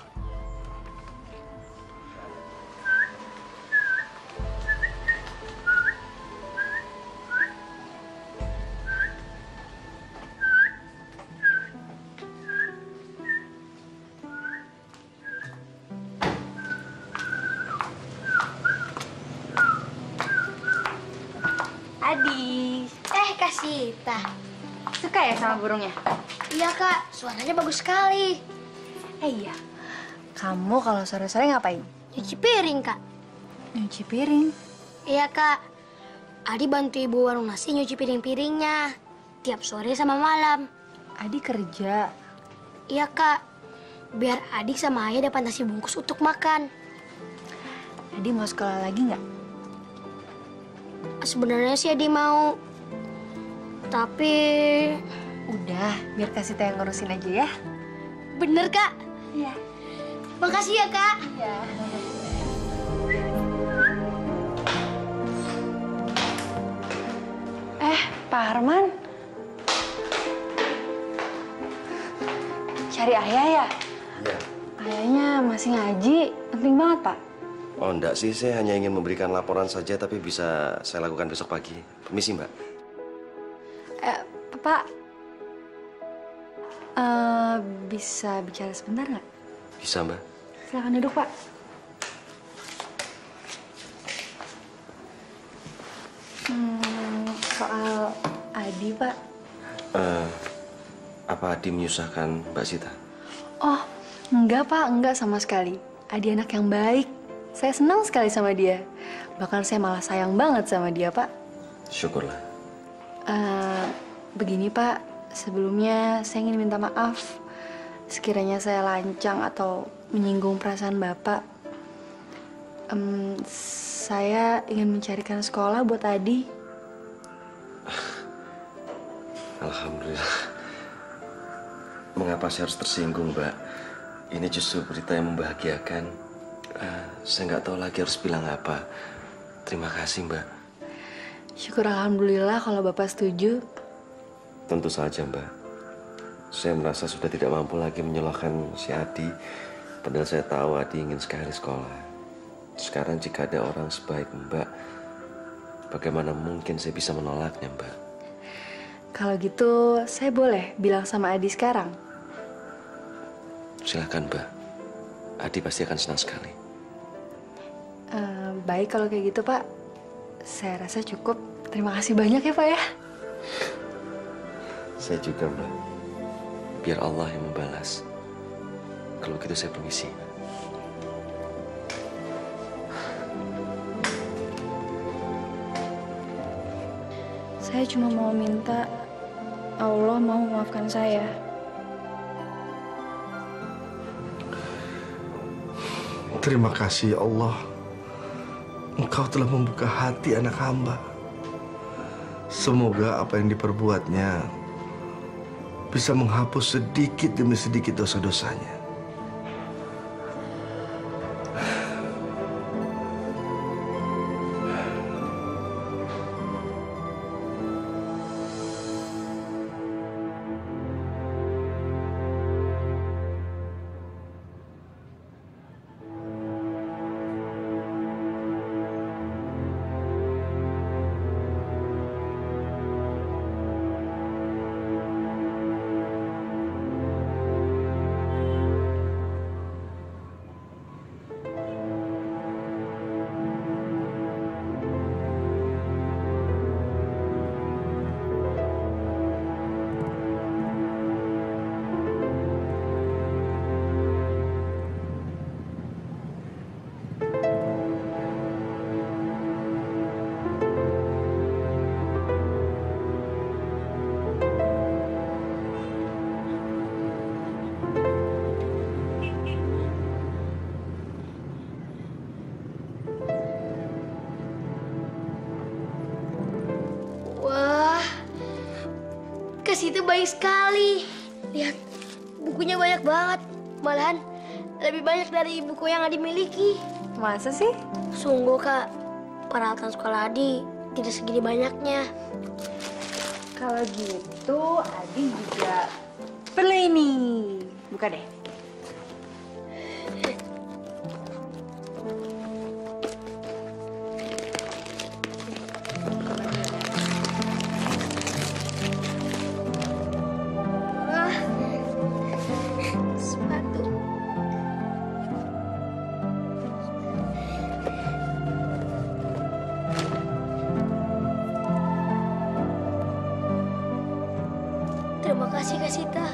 Adi. Kak Sita. Suka ya sama burungnya? Iya, Kak. Suaranya bagus sekali. Iya. Kamu kalau sore-sore ngapain? Nyuci piring, Kak. Nyuci piring? Iya, Kak. Adi bantu ibu warung nasi nyuci piring-piringnya. Tiap sore sama malam. Adi kerja? Iya, Kak. Biar Adi sama Ayah dapat nasi bungkus untuk makan. Adi mau sekolah lagi nggak? Sebenarnya sih Adi mau. Tapi... Udah, biar Kak Sita yang ngurusin aja ya. Bener, Kak? Iya. Makasih ya, Kak. Iya. Pak Arman. Cari Ayah ya? Iya. Ayahnya masih ngaji. Penting banget, Pak. Oh enggak sih, saya hanya ingin memberikan laporan saja, tapi bisa saya lakukan besok pagi. Permisi Mbak. Pak, bisa bicara sebentar nggak? Bisa Mbak. Silakan duduk Pak. Soal Adi Pak. Apa Adi menyusahkan Mbak Sita? Oh, enggak Pak, enggak sama sekali. Adi anak yang baik. Saya senang sekali sama dia. Bahkan saya malah sayang banget sama dia, Pak. Syukurlah. Begini, Pak. Sebelumnya saya ingin minta maaf. Sekiranya saya lancang atau menyinggung perasaan Bapak. Saya ingin mencarikan sekolah buat Adi. Alhamdulillah. Mengapa saya harus tersinggung, Mbak? Ini justru berita yang membahagiakan. Saya nggak tahu lagi harus bilang apa. Terima kasih, Mbak. Syukur alhamdulillah kalau Bapak setuju. Tentu saja, Mbak. Saya merasa sudah tidak mampu lagi menyalahkan si Adi. Padahal saya tahu Adi ingin sekali sekolah. Sekarang jika ada orang sebaik Mbak, bagaimana mungkin saya bisa menolaknya, Mbak? Kalau gitu, saya boleh bilang sama Adi sekarang? Silakan, Mbak. Adi pasti akan senang sekali. Baik kalau kayak gitu, Pak. Saya rasa cukup. Terima kasih banyak ya, Pak ya. Saya juga, Mbak. Biar Allah yang membalas. Kalau gitu saya permisi. Saya cuma mau minta Allah mau memaafkan saya. Terima kasih ya Allah. Engkau telah membuka hati anak hamba. Semoga apa yang diperbuatnya bisa menghapus sedikit demi sedikit dosa-dosanya. Itu baik sekali. Lihat, bukunya banyak banget. Malahan lebih banyak dari buku yang Adi miliki. Masa sih? Sungguh, Kak. Peralatan sekolah Adi tidak segini banyaknya. Kalau gitu, Adi juga perlu ini. Buka deh. Terima kasih, Kak Sita.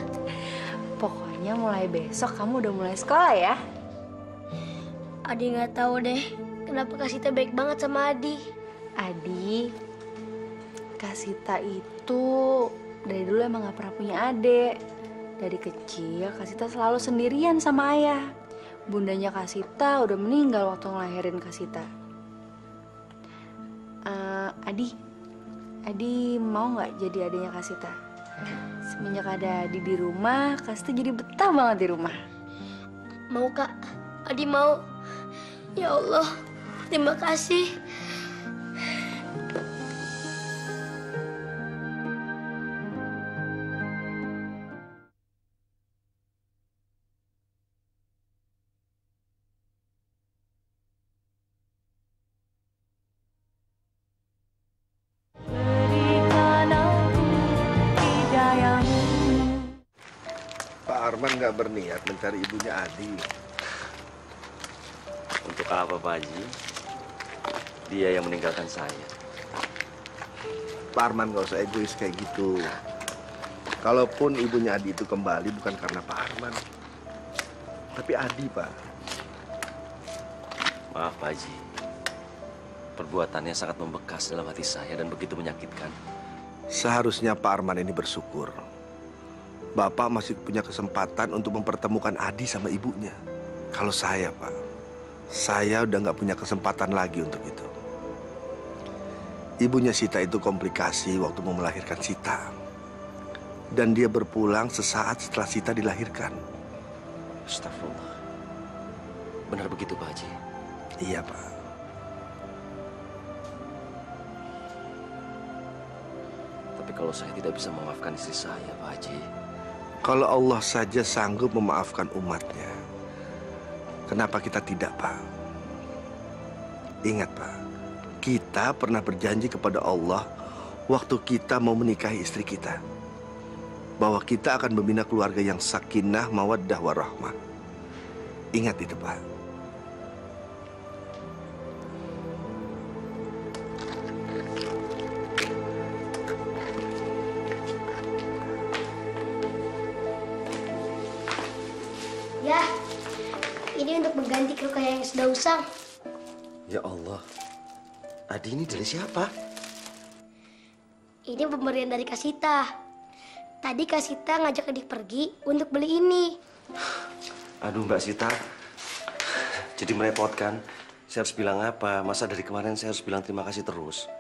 Pokoknya mulai besok kamu udah mulai sekolah ya. Adi nggak tahu deh kenapa Kak Sita baik banget sama Adi. Adi, Kak Sita itu dari dulu emang gak pernah punya adik. Dari kecil Kak Sita selalu sendirian sama ayah. Bundanya Kak Sita udah meninggal waktu ngelahirin Kak Sita. Adi mau nggak jadi adiknya Kak Sita? Semenjak ada Adi di rumah, Kak Sita jadi betah banget di rumah. Mau, Kak. Adi mau. Ya Allah, terima kasih. Arman nggak berniat mencari ibunya Adi. Untuk apa, Pak Haji? Dia yang meninggalkan saya. Pak Arman nggak usah egois kayak gitu. Kalaupun ibunya Adi itu kembali bukan karena Pak Arman, tapi Adi, Pak. Maaf, Pak Haji. Perbuatannya sangat membekas dalam hati saya dan begitu menyakitkan. Seharusnya Pak Arman ini bersyukur. Bapak masih punya kesempatan untuk mempertemukan Adi sama ibunya. Kalau saya, Pak, saya udah nggak punya kesempatan lagi untuk itu. Ibunya Sita itu komplikasi waktu mau melahirkan Sita. Dan dia berpulang sesaat setelah Sita dilahirkan. Astagfirullah. Benar begitu, Pak Haji? Iya, Pak. Tapi kalau saya tidak bisa memaafkan istri saya, Pak Haji. Kalau Allah saja sanggup memaafkan umatnya, kenapa kita tidak, Pak? Ingat, Pak, kita pernah berjanji kepada Allah waktu kita mau menikahi istri kita, bahwa kita akan membina keluarga yang sakinah, mawaddah, warahmah. Ingat itu, Pak. Ya, ini untuk mengganti keluka yang sudah usang. Ya Allah. Adi ini dari siapa? Ini pemberian dari Kasita. Tadi Kasita ngajak adik pergi untuk beli ini. Aduh, Mbak Sita. Jadi merepotkan. Saya harus bilang apa? Masa dari kemarin saya harus bilang terima kasih terus?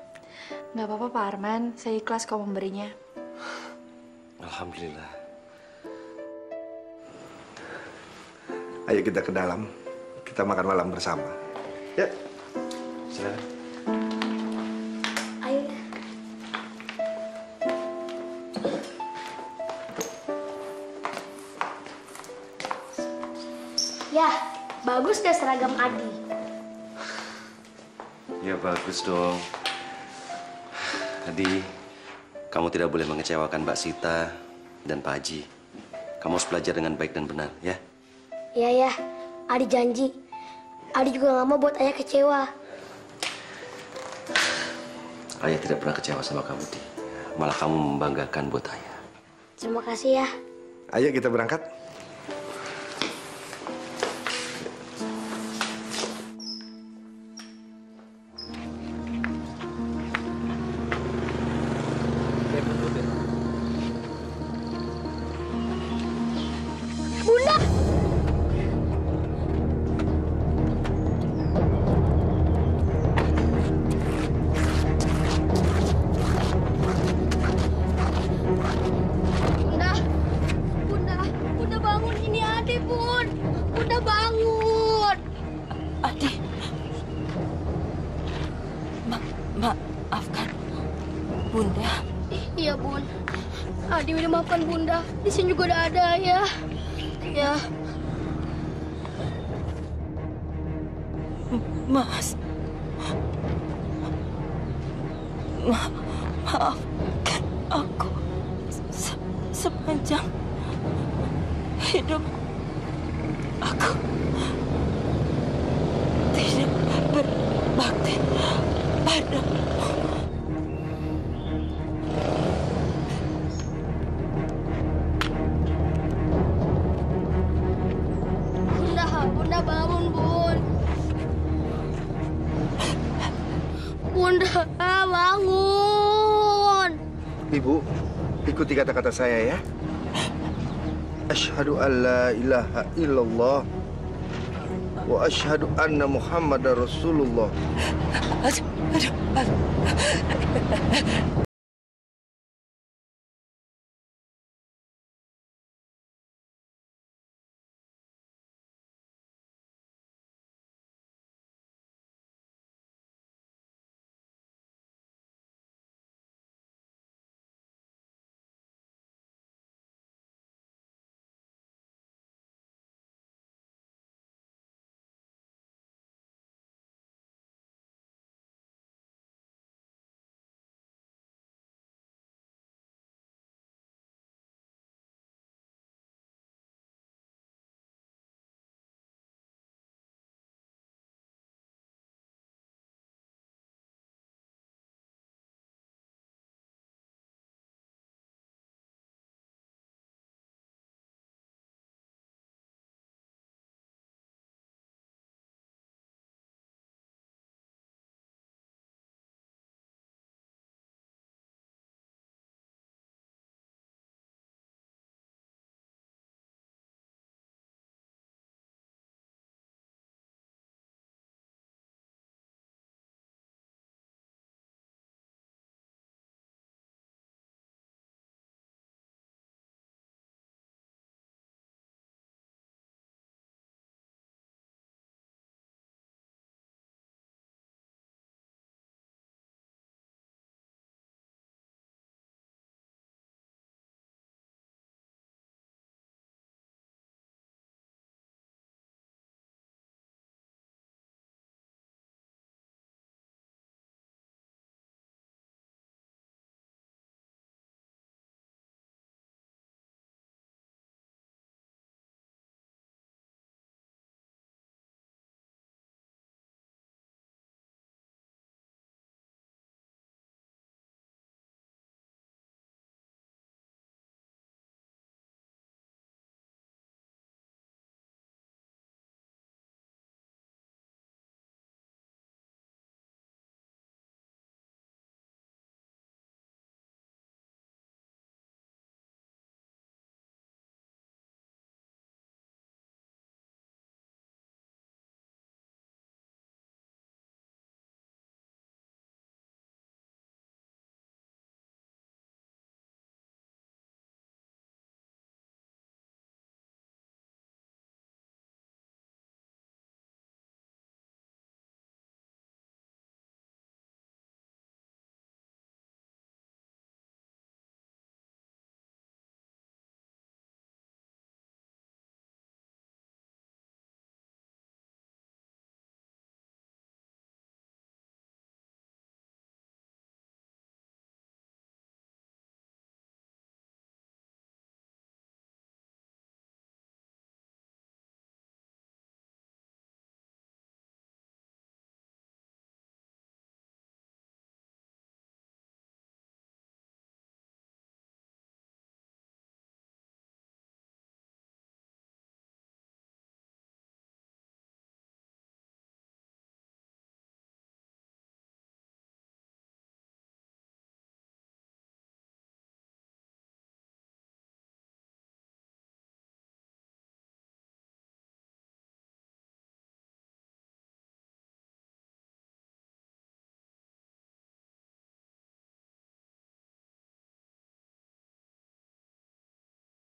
Nggak apa-apa, Pak Arman. Saya ikhlas kau memberinya. Alhamdulillah. Ayo kita ke dalam. Kita makan malam bersama. Ya. Silakan. Ayo. Ya, bagus deh seragam Adi. Ya bagus dong. Adi, kamu tidak boleh mengecewakan Mbak Sita dan Pak Haji. Kamu harus belajar dengan baik dan benar, ya? Iya, ya. Adi janji. Adi juga nggak mau buat ayah kecewa. Ayah tidak pernah kecewa sama kamu, Di. Malah kamu membanggakan buat ayah. Terima kasih ya. Ayo kita berangkat. Bunda! Bunda bangun, ini Adi, Bun. Bunda bangun. Adi. Maafkan Bunda. Iya, Bun. Adi udah maafkan Bunda. Di sini juga udah ada ya. Ya. Mas. Maafkan aku sepanjang hidup. Aku tidak berbakti padamu. Bunda bangun, Bun. Bunda bangun. Ibu, ikuti kata-kata saya ya. Asyhadu an la ilaha illallah wa asyhadu anna Muhammadar Rasulullah.